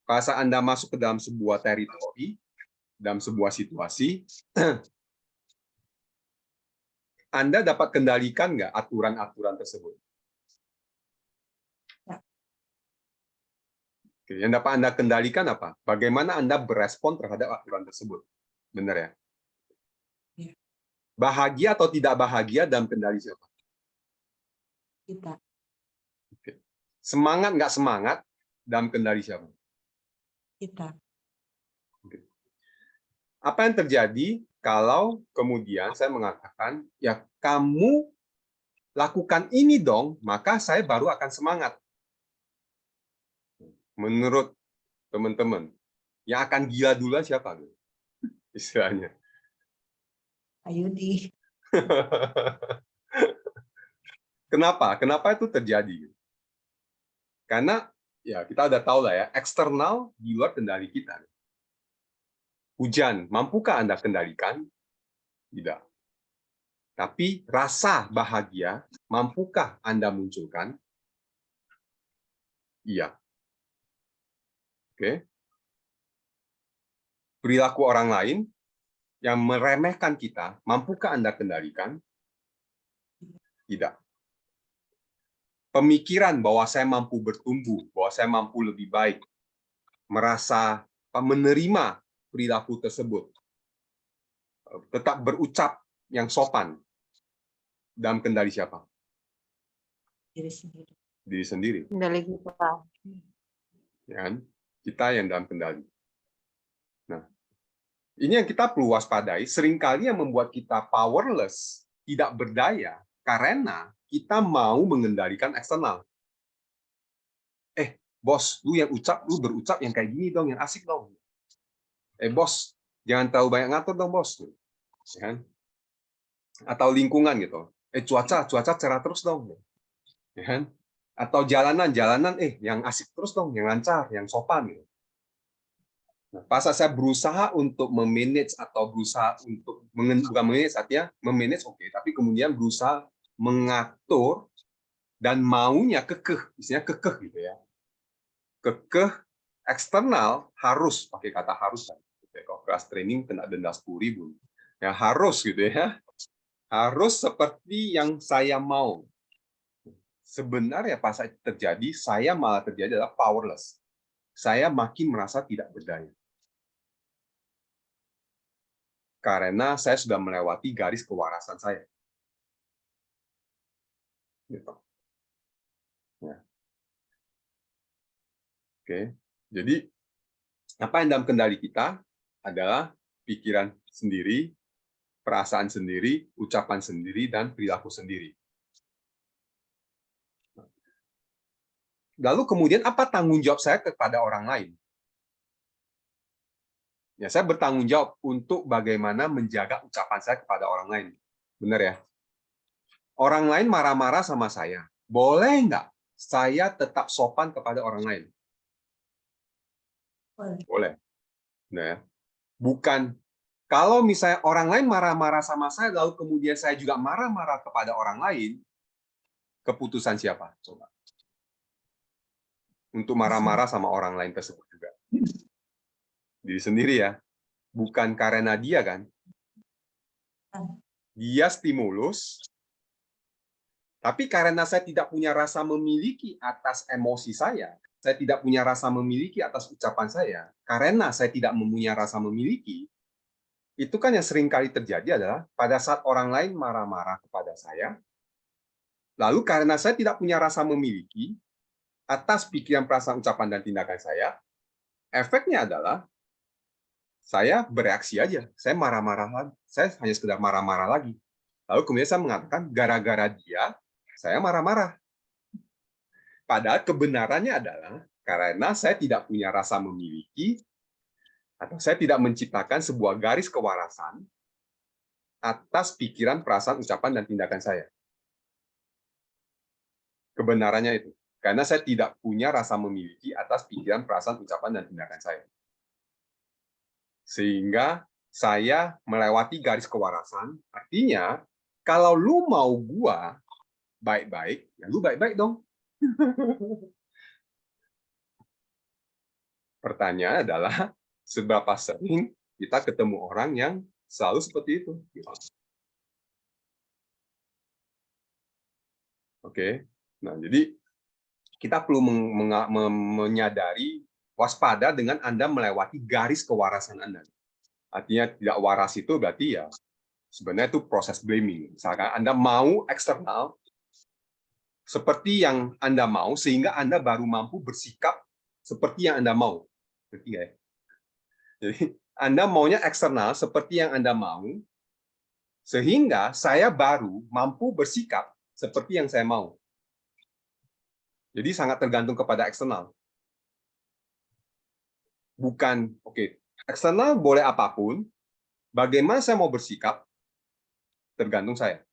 Pas Anda masuk ke dalam sebuah teritori, dalam sebuah situasi, Anda dapat kendalikan nggak aturan-aturan tersebut? Ya. Oke, yang dapat Anda kendalikan apa? Bagaimana Anda berespon terhadap aturan tersebut? Benar ya? Ya. Bahagia atau tidak bahagia dalam kendali siapa? Kita. Oke. Semangat nggak semangat dalam kendali siapa? Kita. Apa yang terjadi kalau kemudian saya mengatakan, ya kamu lakukan ini dong, maka saya baru akan semangat. Menurut teman-teman, yang akan gila duluan siapa? Istilahnya. Ayudi. Kenapa? Kenapa itu terjadi? Karena ya kita udah tahu lah ya, eksternal di luar kendali kita. Hujan, mampukah Anda kendalikan? Tidak. Tapi rasa bahagia, mampukah Anda munculkan? Iya. Oke. Perilaku orang lain yang meremehkan kita, mampukah Anda kendalikan? Tidak. Pemikiran bahwa saya mampu bertumbuh, bahwa saya mampu lebih baik, merasa menerima perilaku tersebut, tetap berucap yang sopan, dalam kendali siapa? Diri sendiri. Diri sendiri. Kendali kita. Ya kan? Kita yang dalam kendali. Nah, ini yang kita perlu waspadai. Seringkali yang membuat kita powerless, tidak berdaya, karena kita mau mengendalikan eksternal. Bos, lu berucap yang kayak gini dong, yang asik dong. Bos, jangan terlalu banyak ngatur dong, bos. Ya kan? Atau lingkungan gitu. Cuaca cerah terus dong. Ya kan? Atau jalanan, yang asik terus dong, yang lancar, yang sopan gitu. Nah, pas saya berusaha untuk memanage atau berusaha untuk bukan memanage artinya memanage oke, tapi kemudian berusaha mengatur dan maunya istilahnya kekeh gitu ya. Kekeh eksternal harus pakai kata harus kan. Kalau kelas training kena denda 10.000. Ya harus gitu ya. Harus seperti yang saya mau. Sebenarnya pas terjadi, saya malah terjadi adalah powerless. Saya makin merasa tidak berdaya. Karena saya sudah melewati garis kewarasan saya. Gitu. Ya. Oke. Jadi, apa yang dalam kendali kita adalah pikiran sendiri, perasaan sendiri, ucapan sendiri, dan perilaku sendiri. Lalu kemudian apa tanggung jawab saya kepada orang lain? Ya, saya bertanggung jawab untuk bagaimana menjaga ucapan saya kepada orang lain. Benar ya? Orang lain marah-marah sama saya. Boleh nggak saya tetap sopan kepada orang lain? Boleh. Nah, ya. Bukan kalau misalnya orang lain marah-marah sama saya, lalu kemudian saya juga marah-marah kepada orang lain, keputusan siapa? Coba. Untuk marah-marah sama orang lain tersebut juga. Diri sendiri ya. Bukan karena dia kan. Dia stimulus, tapi karena saya tidak punya rasa memiliki atas emosi saya tidak punya rasa memiliki atas ucapan saya, karena saya tidak mempunyai rasa memiliki, itu kan yang sering kali terjadi adalah pada saat orang lain marah-marah kepada saya, lalu karena saya tidak punya rasa memiliki atas pikiran, perasaan, ucapan, dan tindakan saya, efeknya adalah saya bereaksi aja, saya marah-marah lagi, saya hanya sekedar marah-marah lagi. Lalu kemudian saya mengatakan, gara-gara dia, saya marah-marah. Padahal kebenarannya adalah karena saya tidak punya rasa memiliki atau saya tidak menciptakan sebuah garis kewarasan atas pikiran, perasaan, ucapan, dan tindakan saya. Kebenarannya itu. Karena saya tidak punya rasa memiliki atas pikiran, perasaan, ucapan, dan tindakan saya. Sehingga saya melewati garis kewarasan, artinya kalau lu mau gua baik-baik, ya lu baik-baik dong. Pertanyaan adalah, seberapa sering kita ketemu orang yang selalu seperti itu? Oke, nah jadi kita perlu menyadari, waspada dengan Anda melewati garis kewarasan Anda. Artinya tidak waras itu berarti ya sebenarnya itu proses blaming. Misalkan Anda mau eksternal seperti yang Anda mau, sehingga Anda baru mampu bersikap seperti yang Anda mau. Ngerti nggak ya? Jadi Anda maunya eksternal seperti yang Anda mau, sehingga saya baru mampu bersikap seperti yang saya mau. Jadi sangat tergantung kepada eksternal. Bukan, oke, eksternal boleh apapun, bagaimana saya mau bersikap, tergantung saya.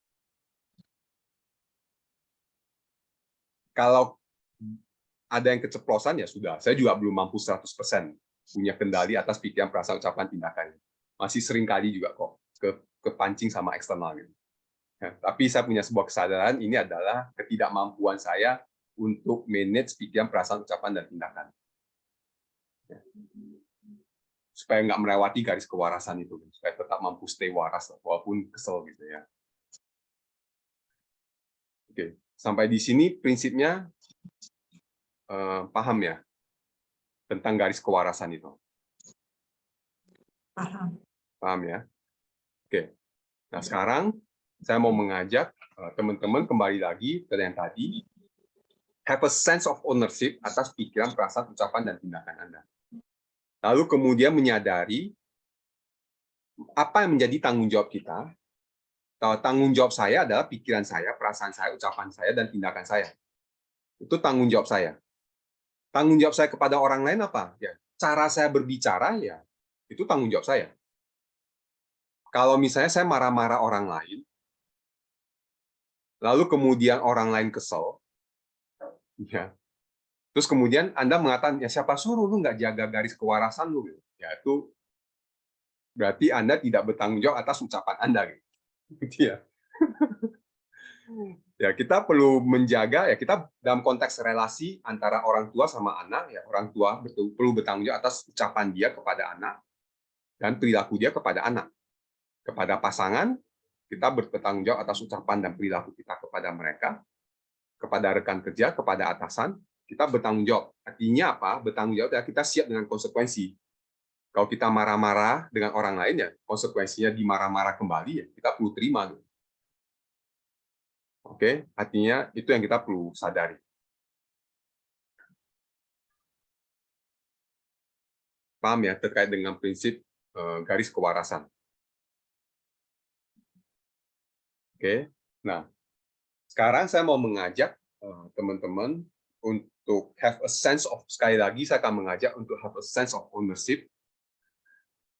Kalau ada yang keceplosan, ya sudah. Saya juga belum mampu 100% punya kendali atas pikiran, perasaan, ucapan, tindakan. Masih sering kali juga kok kepancing sama eksternal. Gitu. Ya, tapi saya punya sebuah kesadaran, ini adalah ketidakmampuan saya untuk manage pikiran, perasaan, ucapan, dan tindakan. Ya. Supaya nggak melewati garis kewarasan itu, supaya tetap mampu stay waras, walaupun kesel gitu ya. Oke, sampai di sini prinsipnya paham ya tentang garis kewarasan itu. Paham. Paham ya? Oke. Nah, sekarang saya mau mengajak teman-teman kembali lagi ke yang tadi, have a sense of ownership atas pikiran, perasaan, ucapan, dan tindakan Anda. Lalu kemudian menyadari apa yang menjadi tanggung jawab kita. Tanggung jawab saya adalah pikiran saya, perasaan saya, ucapan saya, dan tindakan saya. Itu tanggung jawab saya. Tanggung jawab saya kepada orang lain apa? Ya, cara saya berbicara, ya itu tanggung jawab saya. Kalau misalnya saya marah-marah orang lain, lalu kemudian orang lain kesel, ya, terus kemudian Anda mengatakan, ya siapa suruh lu nggak jaga garis kewarasan lu? Ya itu berarti Anda tidak bertanggung jawab atas ucapan Anda. Gitu ya. Ya, kita perlu menjaga, ya kita dalam konteks relasi antara orang tua sama anak, ya orang tua perlu bertanggung jawab atas ucapan dia kepada anak dan perilaku dia kepada anak. Kepada pasangan, kita bertanggung jawab atas ucapan dan perilaku kita kepada mereka. Kepada rekan kerja, kepada atasan, kita bertanggung jawab. Artinya apa? Bertanggung jawab adalah kita siap dengan konsekuensi. Kalau kita marah-marah dengan orang lain, ya konsekuensinya dimarah-marah kembali, ya kita perlu terima. Oke, artinya itu yang kita perlu sadari. Paham ya, terkait dengan prinsip garis kewarasan. Oke, nah sekarang saya mau mengajak teman-teman untuk have a sense of, sekali lagi saya akan mengajak untuk have a sense of ownership.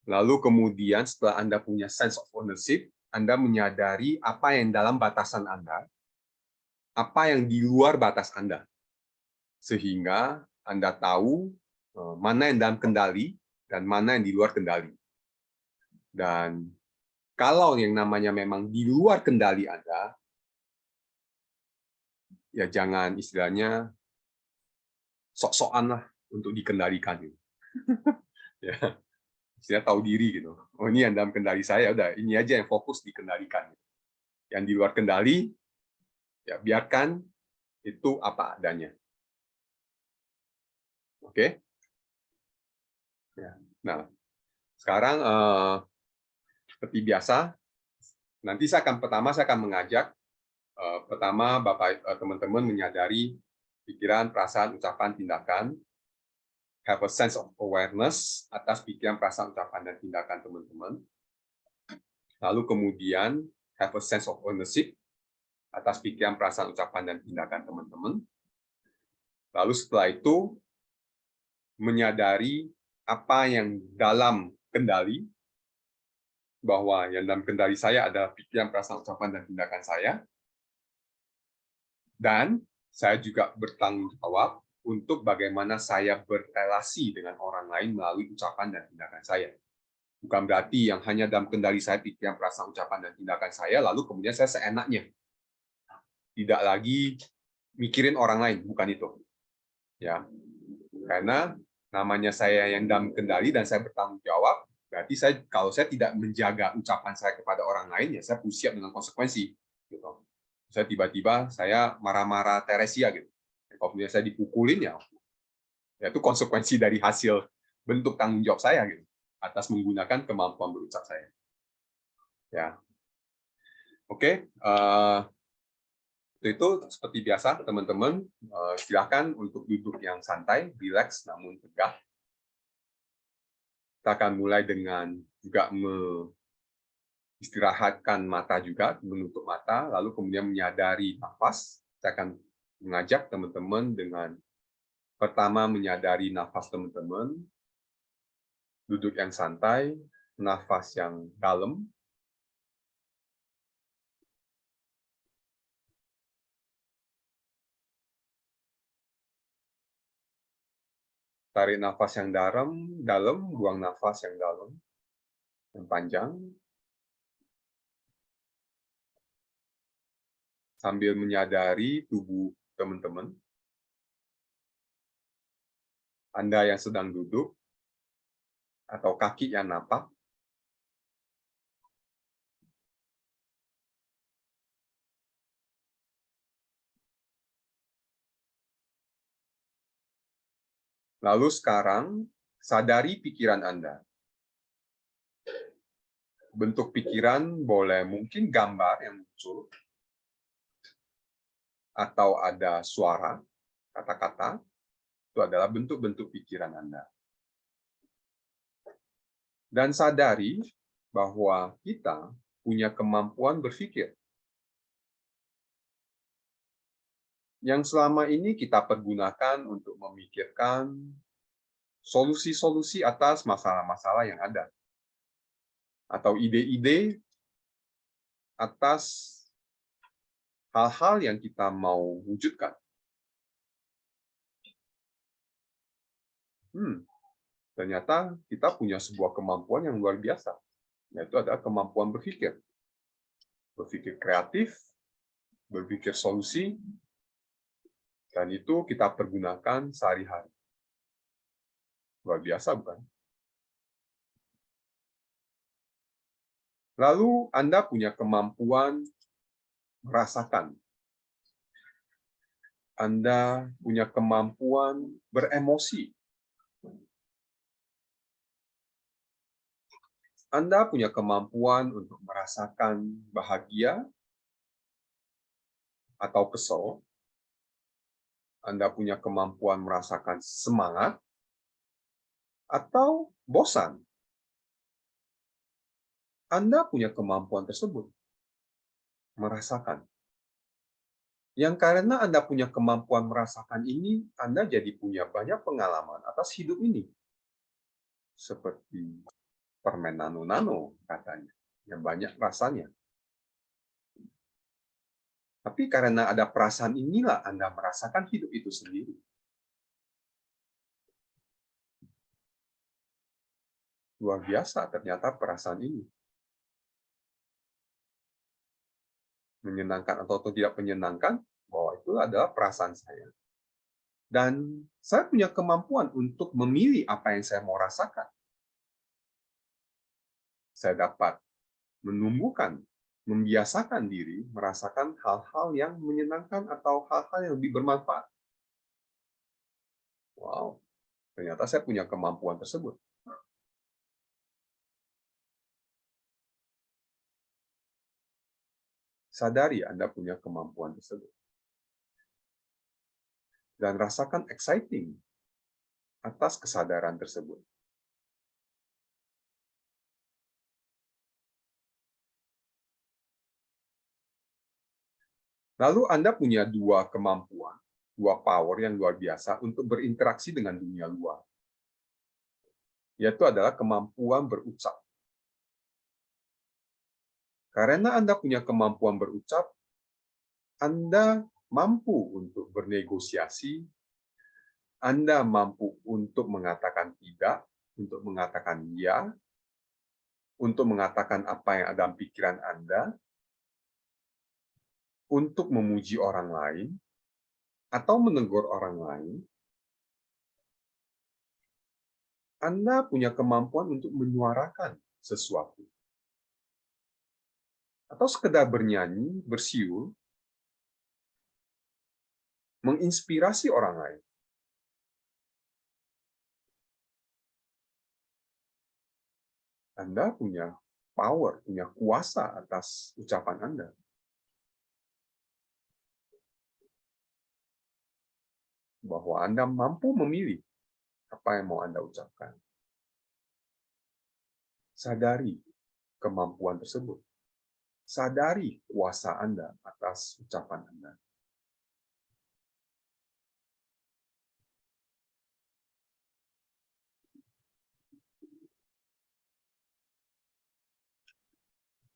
Lalu kemudian setelah Anda punya sense of ownership, Anda menyadari apa yang dalam batasan Anda, apa yang di luar batas Anda. Sehingga Anda tahu mana yang dalam kendali dan mana yang di luar kendali. Dan kalau yang namanya memang di luar kendali Anda, ya jangan istilahnya sok-sokan lah untuk dikendalikan. Ya, istilah tahu diri gitu. Oh ini yang dalam kendali saya, udah ini aja yang fokus dikendalikan. Yang di luar kendali, ya biarkan itu apa adanya. Oke? Ya. Nah, sekarang seperti biasa, nanti saya akan mengajak pertama Bapak teman-teman menyadari pikiran, perasaan, ucapan, tindakan, have a sense of awareness atas pikiran, perasaan, ucapan, dan tindakan teman-teman. Lalu kemudian have a sense of ownership atas pikiran, perasaan, ucapan, dan tindakan teman-teman. Lalu setelah itu menyadari apa yang dalam kendali, bahwa yang dalam kendali saya adalah pikiran, perasaan, ucapan, dan tindakan saya. Dan saya juga bertanggung jawab untuk bagaimana saya berrelasi dengan orang lain melalui ucapan dan tindakan saya. Bukan berarti yang hanya dalam kendali saya pikiran, perasaan, ucapan, dan tindakan saya, lalu kemudian saya seenaknya. tidak lagi mikirin orang lain, bukan itu. Ya. Karena namanya saya yang dalam kendali dan saya bertanggung jawab, berarti kalau saya tidak menjaga ucapan saya kepada orang lain, ya saya harus siap dengan konsekuensi. Gitu. Saya tiba-tiba saya marah-marah Teresia gitu. Kalau misalnya saya dipukulin, ya itu konsekuensi dari hasil bentuk tanggung jawab saya gitu, atas menggunakan kemampuan berucap saya. Ya. Oke, itu seperti biasa teman-teman, silakan untuk duduk yang santai, rileks namun tegak. Kita akan mulai dengan juga istirahatkan mata juga, menutup mata, lalu kemudian menyadari nafas. Saya akan mengajak teman-teman dengan pertama menyadari nafas teman-teman, duduk yang santai, nafas yang dalam. Tarik nafas yang dalam, buang nafas yang dalam, yang panjang. Sambil menyadari tubuh teman-teman. Anda yang sedang duduk, atau kaki yang napak. Lalu sekarang, sadari pikiran Anda. Bentuk pikiran boleh mungkin gambar yang muncul, atau ada suara, kata-kata, itu adalah bentuk-bentuk pikiran Anda. Dan sadari bahwa kita punya kemampuan berpikir. Yang selama ini kita pergunakan untuk memikirkan solusi-solusi atas masalah-masalah yang ada. Atau ide-ide atas hal-hal yang kita mau wujudkan. Ternyata kita punya sebuah kemampuan yang luar biasa, yaitu adalah kemampuan berpikir. Berpikir kreatif, berpikir solusi, dan itu kita pergunakan sehari-hari. Luar biasa, bukan? Lalu Anda punya kemampuan merasakan. Anda punya kemampuan beremosi. Anda punya kemampuan untuk merasakan bahagia atau kesal. Anda punya kemampuan merasakan semangat atau bosan. Anda punya kemampuan tersebut. Merasakan. Yang karena Anda punya kemampuan merasakan ini, Anda jadi punya banyak pengalaman atas hidup ini. Seperti permen nano-nano katanya, yang banyak rasanya. Tapi karena ada perasaan inilah Anda merasakan hidup itu sendiri. Luar biasa ternyata perasaan ini. Menyenangkan atau tidak menyenangkan, bahwa itu adalah perasaan saya. Dan saya punya kemampuan untuk memilih apa yang saya mau rasakan. Saya dapat menumbuhkan, membiasakan diri merasakan hal-hal yang menyenangkan atau hal-hal yang lebih bermanfaat. Wow, ternyata saya punya kemampuan tersebut. Sadari Anda punya kemampuan tersebut. Dan rasakan exciting atas kesadaran tersebut. Lalu Anda punya dua kemampuan, dua power yang luar biasa untuk berinteraksi dengan dunia luar. Yaitu adalah kemampuan berucap. Karena Anda punya kemampuan berucap, Anda mampu untuk bernegosiasi, Anda mampu untuk mengatakan tidak, untuk mengatakan ya, untuk mengatakan apa yang ada dalam pikiran Anda, untuk memuji orang lain atau menegur orang lain, Anda punya kemampuan untuk menyuarakan sesuatu. Atau sekedar bernyanyi, bersiul, menginspirasi orang lain. Anda punya power, punya kuasa atas ucapan Anda. Bahwa Anda mampu memilih apa yang mau Anda ucapkan. Sadari kemampuan tersebut. Sadari kuasa Anda atas ucapan Anda.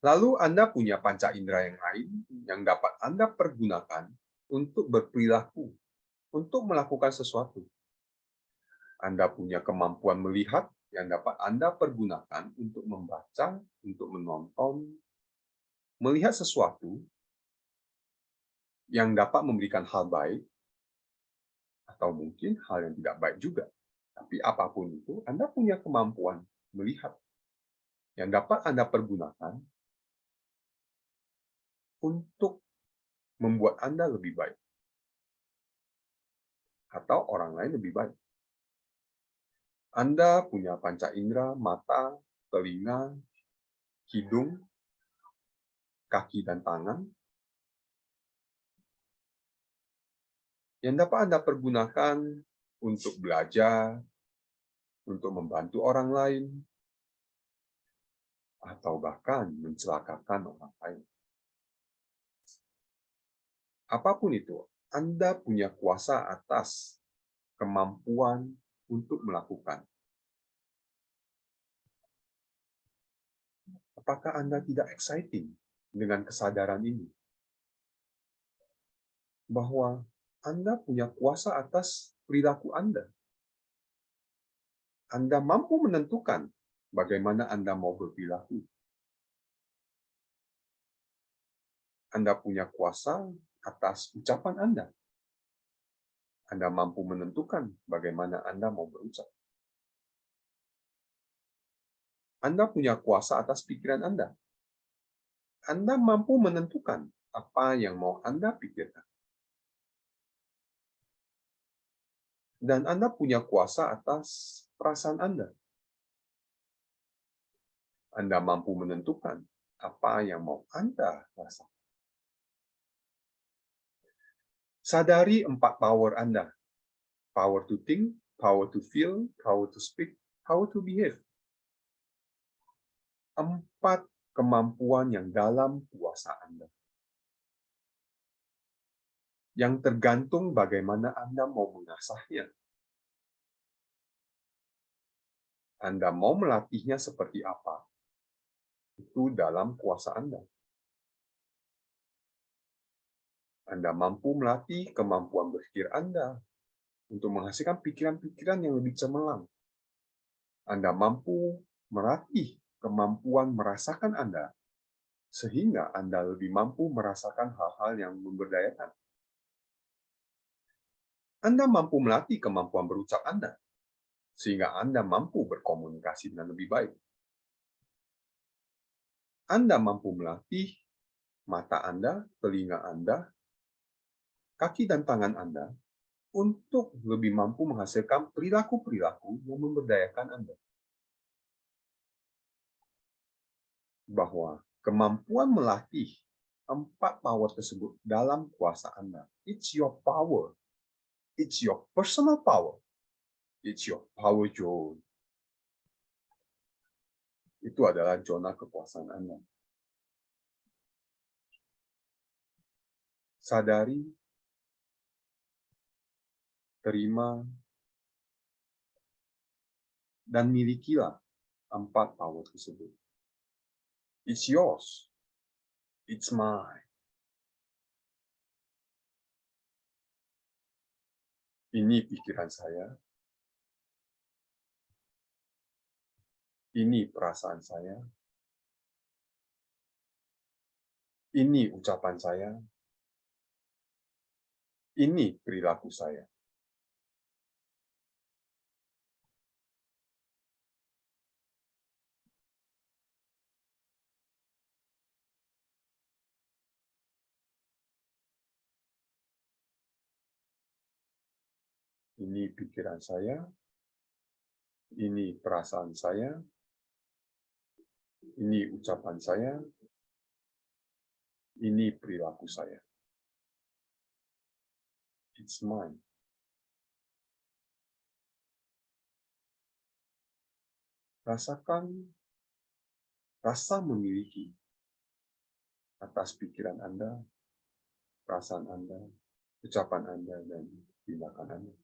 Lalu Anda punya panca indera yang lain yang dapat Anda pergunakan untuk berperilaku, untuk melakukan sesuatu. Anda punya kemampuan melihat yang dapat Anda pergunakan untuk membaca, untuk menonton, melihat sesuatu yang dapat memberikan hal baik, atau mungkin hal yang tidak baik juga. Tapi apapun itu, Anda punya kemampuan melihat yang dapat Anda pergunakan untuk membuat Anda lebih baik. Atau orang lain lebih baik. Anda punya panca indera, mata, telinga, hidung, kaki, dan tangan yang dapat Anda pergunakan untuk belajar, untuk membantu orang lain, atau bahkan mencelakakan orang lain. Apapun itu, Anda punya kuasa atas kemampuan untuk melakukan. Apakah Anda tidak exciting dengan kesadaran ini? Bahwa Anda punya kuasa atas perilaku Anda. Anda mampu menentukan bagaimana Anda mau berperilaku. Anda punya kuasa atas ucapan Anda. Anda mampu menentukan bagaimana Anda mau berucap. Anda punya kuasa atas pikiran Anda. Anda mampu menentukan apa yang mau Anda pikirkan. Dan Anda punya kuasa atas perasaan Anda. Anda mampu menentukan apa yang mau Anda rasakan. Sadari 4 power Anda. Power to think, power to feel, power to speak, power to behave. 4 kemampuan yang dalam kuasa Anda. Yang tergantung bagaimana Anda mau mengasahnya. Anda mau melatihnya seperti apa? Itu dalam kuasa Anda. Anda mampu melatih kemampuan berpikir Anda untuk menghasilkan pikiran-pikiran yang lebih cemerlang. Anda mampu melatih kemampuan merasakan Anda, sehingga Anda lebih mampu merasakan hal-hal yang memberdayakan. Anda mampu melatih kemampuan berucap Anda, sehingga Anda mampu berkomunikasi dengan lebih baik. Anda mampu melatih mata Anda, telinga Anda, kaki dan tangan Anda untuk lebih mampu menghasilkan perilaku-perilaku yang memberdayakan Anda. Bahwa kemampuan melatih 4 power tersebut dalam kuasa Anda. It's your power. It's your personal power. It's your power zone. Itu adalah zona kekuasaan Anda. Sadari, terima, dan milikilah 4 power tersebut. It's yours. It's mine. Ini pikiran saya. Ini perasaan saya. Ini ucapan saya. Ini perilaku saya. Ini pikiran saya, ini perasaan saya, ini ucapan saya, ini perilaku saya. It's mine. Rasakan rasa memiliki atas pikiran Anda, perasaan Anda, ucapan Anda, dan tindakan Anda.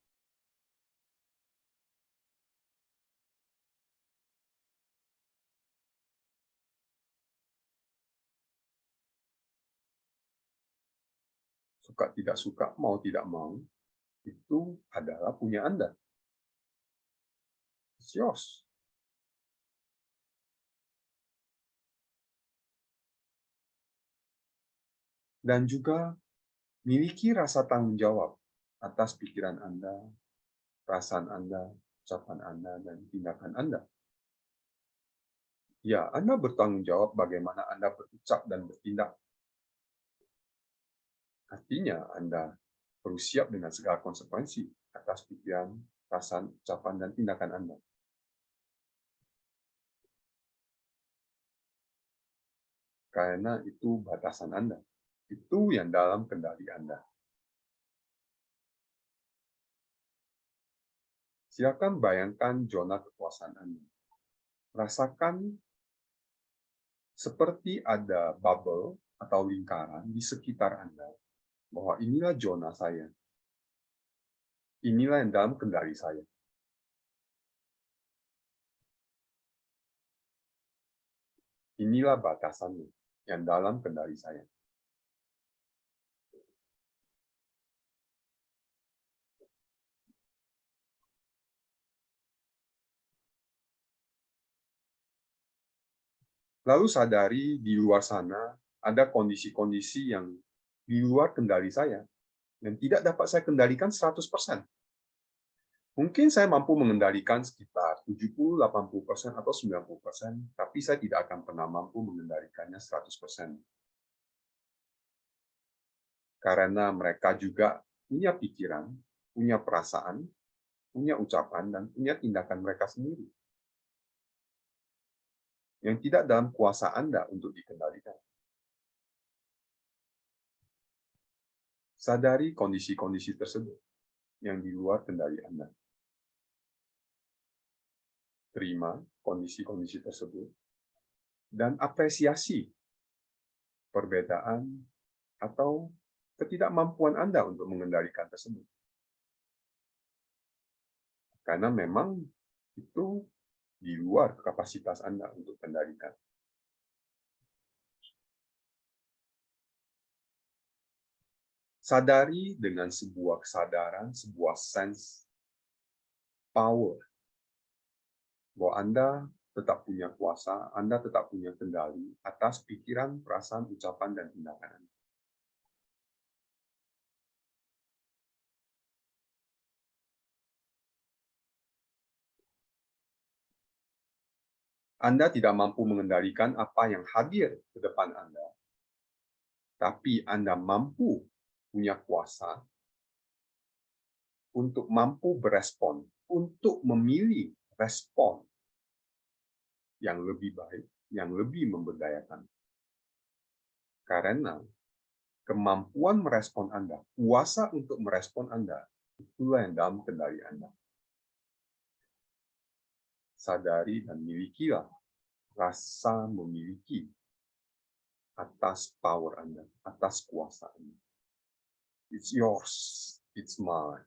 Suka tidak suka, mau tidak mau, itu adalah punya Anda. It's yours. Dan juga miliki rasa tanggung jawab atas pikiran Anda, perasaan Anda, ucapan Anda, dan tindakan Anda. Ya, Anda bertanggung jawab bagaimana Anda berucap dan bertindak. Artinya, Anda perlu siap dengan segala konsekuensi atas pikiran, perasaan, ucapan, dan tindakan Anda. Karena itu batasan Anda. Itu yang dalam kendali Anda. Silakan bayangkan zona kekuasaan Anda. Rasakan seperti ada bubble atau lingkaran di sekitar Anda, bahwa inilah zona saya. Inilah yang dalam kendali saya. Inilah batasannya yang dalam kendali saya. Lalu sadari di luar sana ada kondisi-kondisi yang di luar kendali saya, yang tidak dapat saya kendalikan 100%. Mungkin saya mampu mengendalikan sekitar 70, 80%, atau 90%, tapi saya tidak akan pernah mampu mengendalikannya 100%. Karena mereka juga punya pikiran, punya perasaan, punya ucapan, dan punya tindakan mereka sendiri, yang tidak dalam kuasa Anda untuk dikendalikan. Sadari kondisi-kondisi tersebut yang di luar kendali Anda. Terima kondisi-kondisi tersebut dan apresiasi perbedaan atau ketidakmampuan Anda untuk mengendalikan tersebut. Karena memang itu di luar kapasitas Anda untuk kendalikan. Sadari dengan sebuah kesadaran, sebuah sense power, bahwa Anda tetap punya kuasa, Anda tetap punya kendali atas pikiran, perasaan, ucapan, dan tindakan Anda. Anda tidak mampu mengendalikan apa yang hadir ke depan Anda, tapi Anda mampu punya kuasa untuk mampu berespon, untuk memilih respon yang lebih baik, yang lebih memberdayakan. Karena kemampuan merespon Anda, kuasa untuk merespon Anda, itulah yang dalam kendali Anda. Sadari dan milikilah rasa memiliki atas power Anda, atas kuasa Anda. It's yours, it's mine.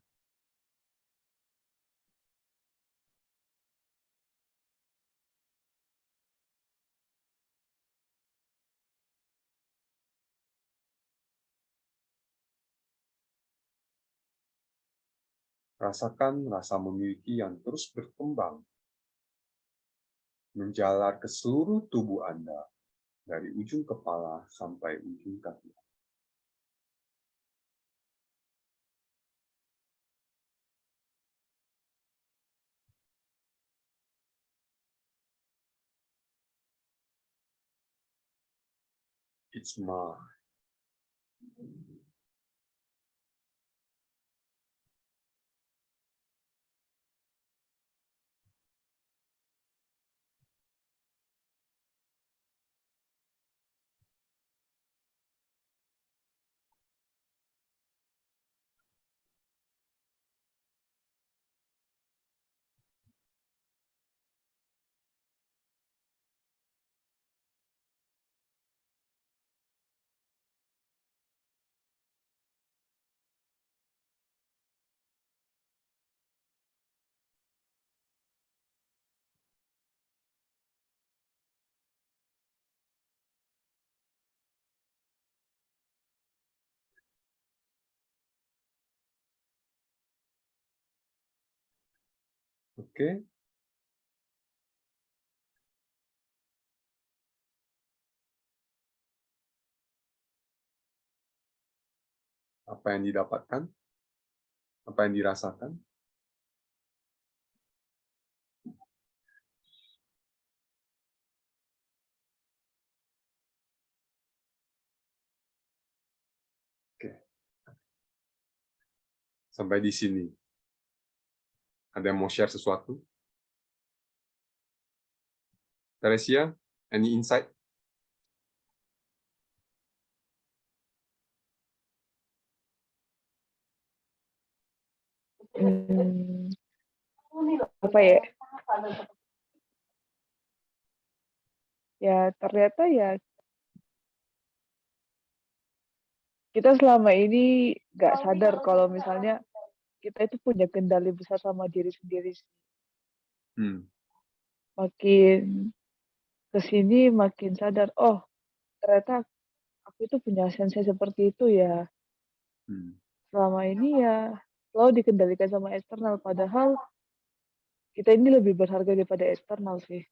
Rasakan rasa memiliki yang terus berkembang, menjalar ke seluruh tubuh Anda, dari ujung kepala sampai ujung kaki. It's mine. Oke. Apa yang didapatkan? Apa yang dirasakan? Oke. Sampai di sini. Ada yang mau share sesuatu? Teresia, any insight? Apa ya? Ya ternyata ya kita selama ini nggak sadar kalau misalnya kita itu punya kendali besar sama diri sendiri. Makin kesini makin sadar, oh ternyata aku itu punya sense seperti itu ya. Selama ini ya selalu dikendalikan sama eksternal, padahal kita ini lebih berharga daripada eksternal sih.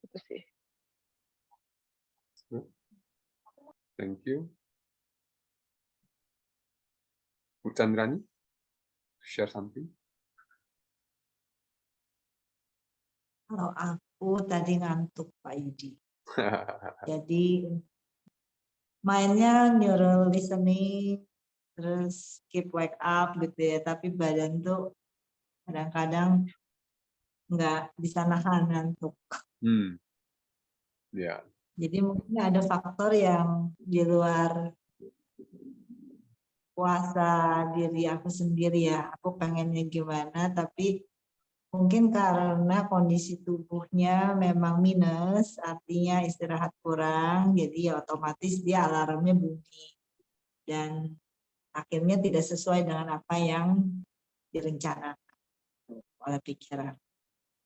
Itu sih. Thank you. Bu Chandrani, share something. Kalau aku tadi ngantuk Pak Yudi. Jadi mainnya neural listening, terus keep wake up gitu ya. Tapi badan tuh kadang-kadang nggak bisa nahan ngantuk. Ya. Jadi mungkin ada faktor yang di luar kuasa diri aku sendiri ya. Aku pengennya gimana, tapi mungkin karena kondisi tubuhnya memang minus, artinya istirahat kurang, jadi ya otomatis dia alarmnya bunyi. Dan akhirnya tidak sesuai dengan apa yang direncanakan oleh pikiran.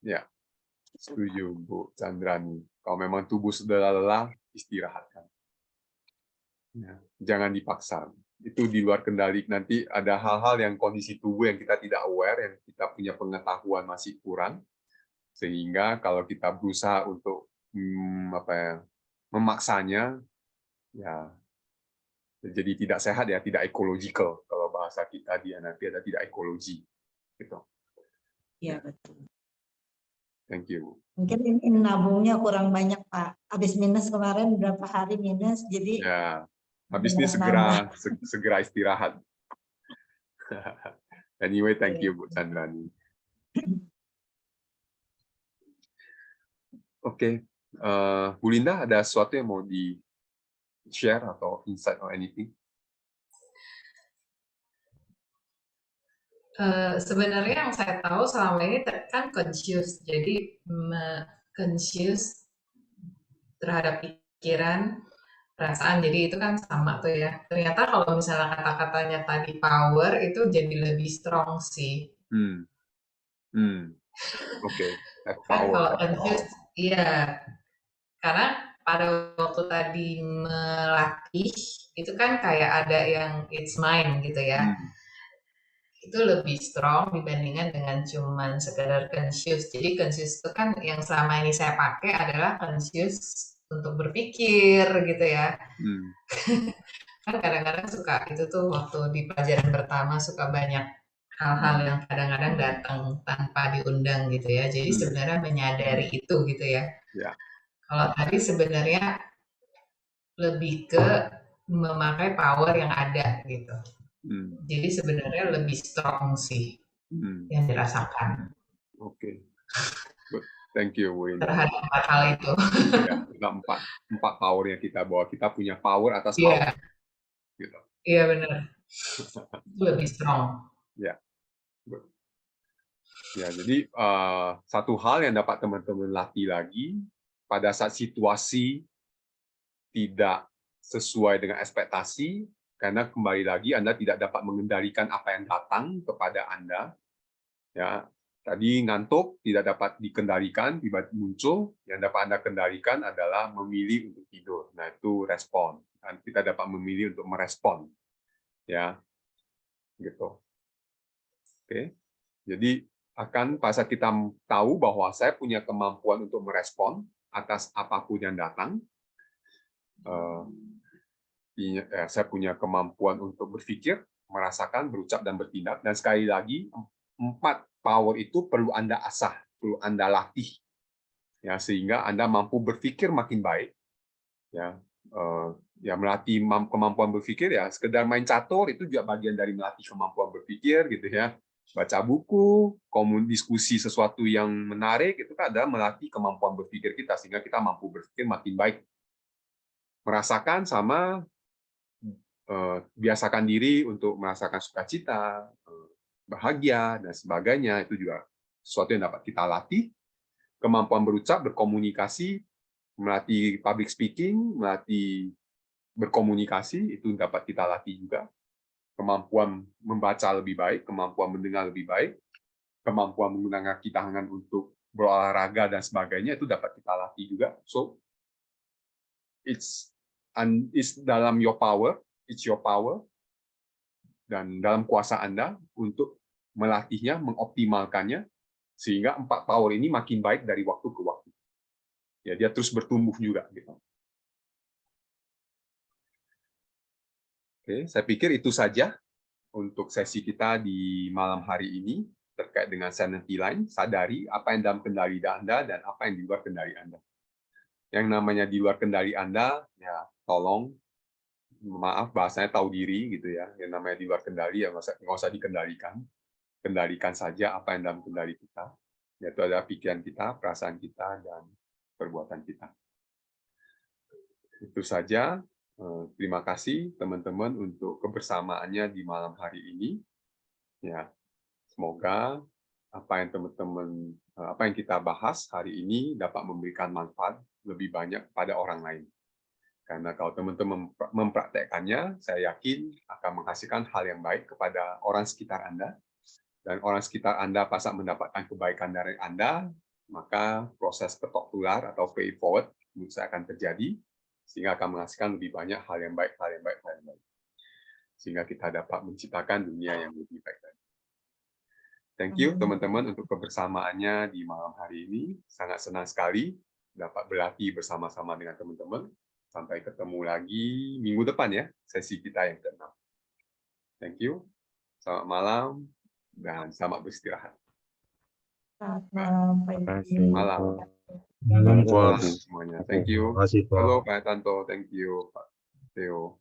Ya, setuju Bu Chandrani. Kalau memang tubuh sudah lelah, istirahatkan. Ya, jangan dipaksa. Itu di luar kendali. Nanti ada hal-hal yang kondisi tubuh yang kita tidak aware, yang kita punya pengetahuan masih kurang. Sehingga kalau kita berusaha untuk memaksanya, ya jadi tidak sehat ya, tidak ecological. Kalau bahasa kita di NLP ada tidak ekologi. Gitu. Iya betul. Thank you. Mungkin ini nabungnya kurang banyak Pak. Habis minus kemarin berapa hari minus, jadi ya habis ini segera istirahat. Anyway, thank you Bu Chandrani. Oke, Bu Linda, ada sesuatu yang mau di share atau insight or anything? Sebenarnya yang saya tahu selama ini kan conscious, jadi conscious terhadap pikiran, perasaan, jadi itu kan sama tuh ya. Ternyata kalau misalnya kata-katanya tadi power itu jadi lebih strong sih. Oke, Kan kalau conscious, iya, karena pada waktu tadi melatih itu kan kayak ada yang it's mine gitu ya. Itu lebih strong dibandingkan dengan cuman sekedar conscious. Jadi conscious itu kan yang selama ini saya pakai adalah conscious untuk berpikir gitu ya. Kan kadang-kadang suka itu tuh waktu di pelajaran pertama suka banyak hal-hal yang kadang-kadang datang tanpa diundang gitu ya. Jadi sebenarnya menyadari itu gitu ya. Kalau tadi sebenarnya lebih ke memakai power yang ada gitu. Hmm. Jadi sebenarnya lebih strong sih Hmm. yang dirasakan Oke. Good. Thank you, Bu Indah. terhadap 4 hal itu. Ya, kita empat power yang kita bawa. Kita punya power atas Iya, power. Gitu. iya benar. Itu lebih strong. Ya. Good. Ya, jadi satu hal yang dapat teman-teman latih lagi pada saat situasi tidak sesuai dengan ekspektasi, karena kembali lagi Anda tidak dapat mengendalikan apa yang datang kepada Anda. Ya, tadi ngantuk tidak dapat dikendalikan, tiba-tiba muncul. Yang dapat Anda kendalikan adalah memilih untuk tidur. Nah, itu respon. Dan kita dapat memilih untuk merespon. Ya, gitu. Oke. Jadi akan pada saat kita tahu bahwa saya punya kemampuan untuk merespon atas apapun yang datang, saya punya kemampuan untuk berpikir, merasakan, berucap, dan bertindak. Dan sekali lagi, 4 power itu perlu Anda asah, perlu Anda latih, ya, sehingga Anda mampu berpikir makin baik. Ya, melatih kemampuan berpikir, ya sekedar main catur itu juga bagian dari melatih kemampuan berpikir, gitu ya. Baca buku, diskusi sesuatu yang menarik, itu kan adalah melatih kemampuan berpikir kita, sehingga kita mampu berpikir makin baik. Merasakan sama biasakan diri untuk merasakan sukacita, bahagia, dan sebagainya. Itu juga sesuatu yang dapat kita latih. Kemampuan berucap, berkomunikasi, melatih public speaking, melatih berkomunikasi, itu dapat kita latih juga. Kemampuan membaca lebih baik, kemampuan mendengar lebih baik, kemampuan menggunakan kaki tangan untuk berolahraga, dan sebagainya, itu dapat kita latih juga. So, it's dalam your power, it's your power, dan dalam kuasa Anda untuk melatihnya, mengoptimalkannya, sehingga 4 power ini makin baik dari waktu ke waktu. Ya, dia terus bertumbuh juga. Gitu. Oke, saya pikir itu saja untuk sesi kita di malam hari ini terkait dengan sanity line. Sadari apa yang dalam kendali Anda dan apa yang di luar kendali Anda. Yang namanya di luar kendali Anda, ya tolong, maaf bahasanya tahu diri gitu ya. Yang namanya di luar kendali ya nggak usah dikendalikan. Kendalikan saja apa yang dalam kendali kita, yaitu adalah pikiran kita, perasaan kita, dan perbuatan kita. Itu saja. Terima kasih teman-teman untuk kebersamaannya di malam hari ini. Ya, semoga apa yang kita bahas hari ini dapat memberikan manfaat lebih banyak pada orang lain. Karena kalau teman-teman mempraktekkannya, saya yakin akan menghasilkan hal yang baik kepada orang sekitar Anda. Dan orang sekitar Anda pasal mendapatkan kebaikan dari Anda, maka proses ketok tular atau pay forward menurut saya akan terjadi, sehingga akan menghasilkan lebih banyak hal yang baik, sehingga kita dapat menciptakan dunia yang lebih baik. Thank you teman-teman untuk kebersamaannya di malam hari ini. Sangat senang sekali dapat berlatih bersama-sama dengan teman-teman. Sampai ketemu lagi minggu depan ya, sesi kita yang ke-6. Thank you. Selamat malam dan selamat beristirahat. Selamat malam, Pak Terima Yudi. kasih. Malam. Malam, Malam Pak. semuanya. Thank you. Terima kasih, Pak. Halo Pak Tanto, thank you Pak Theo.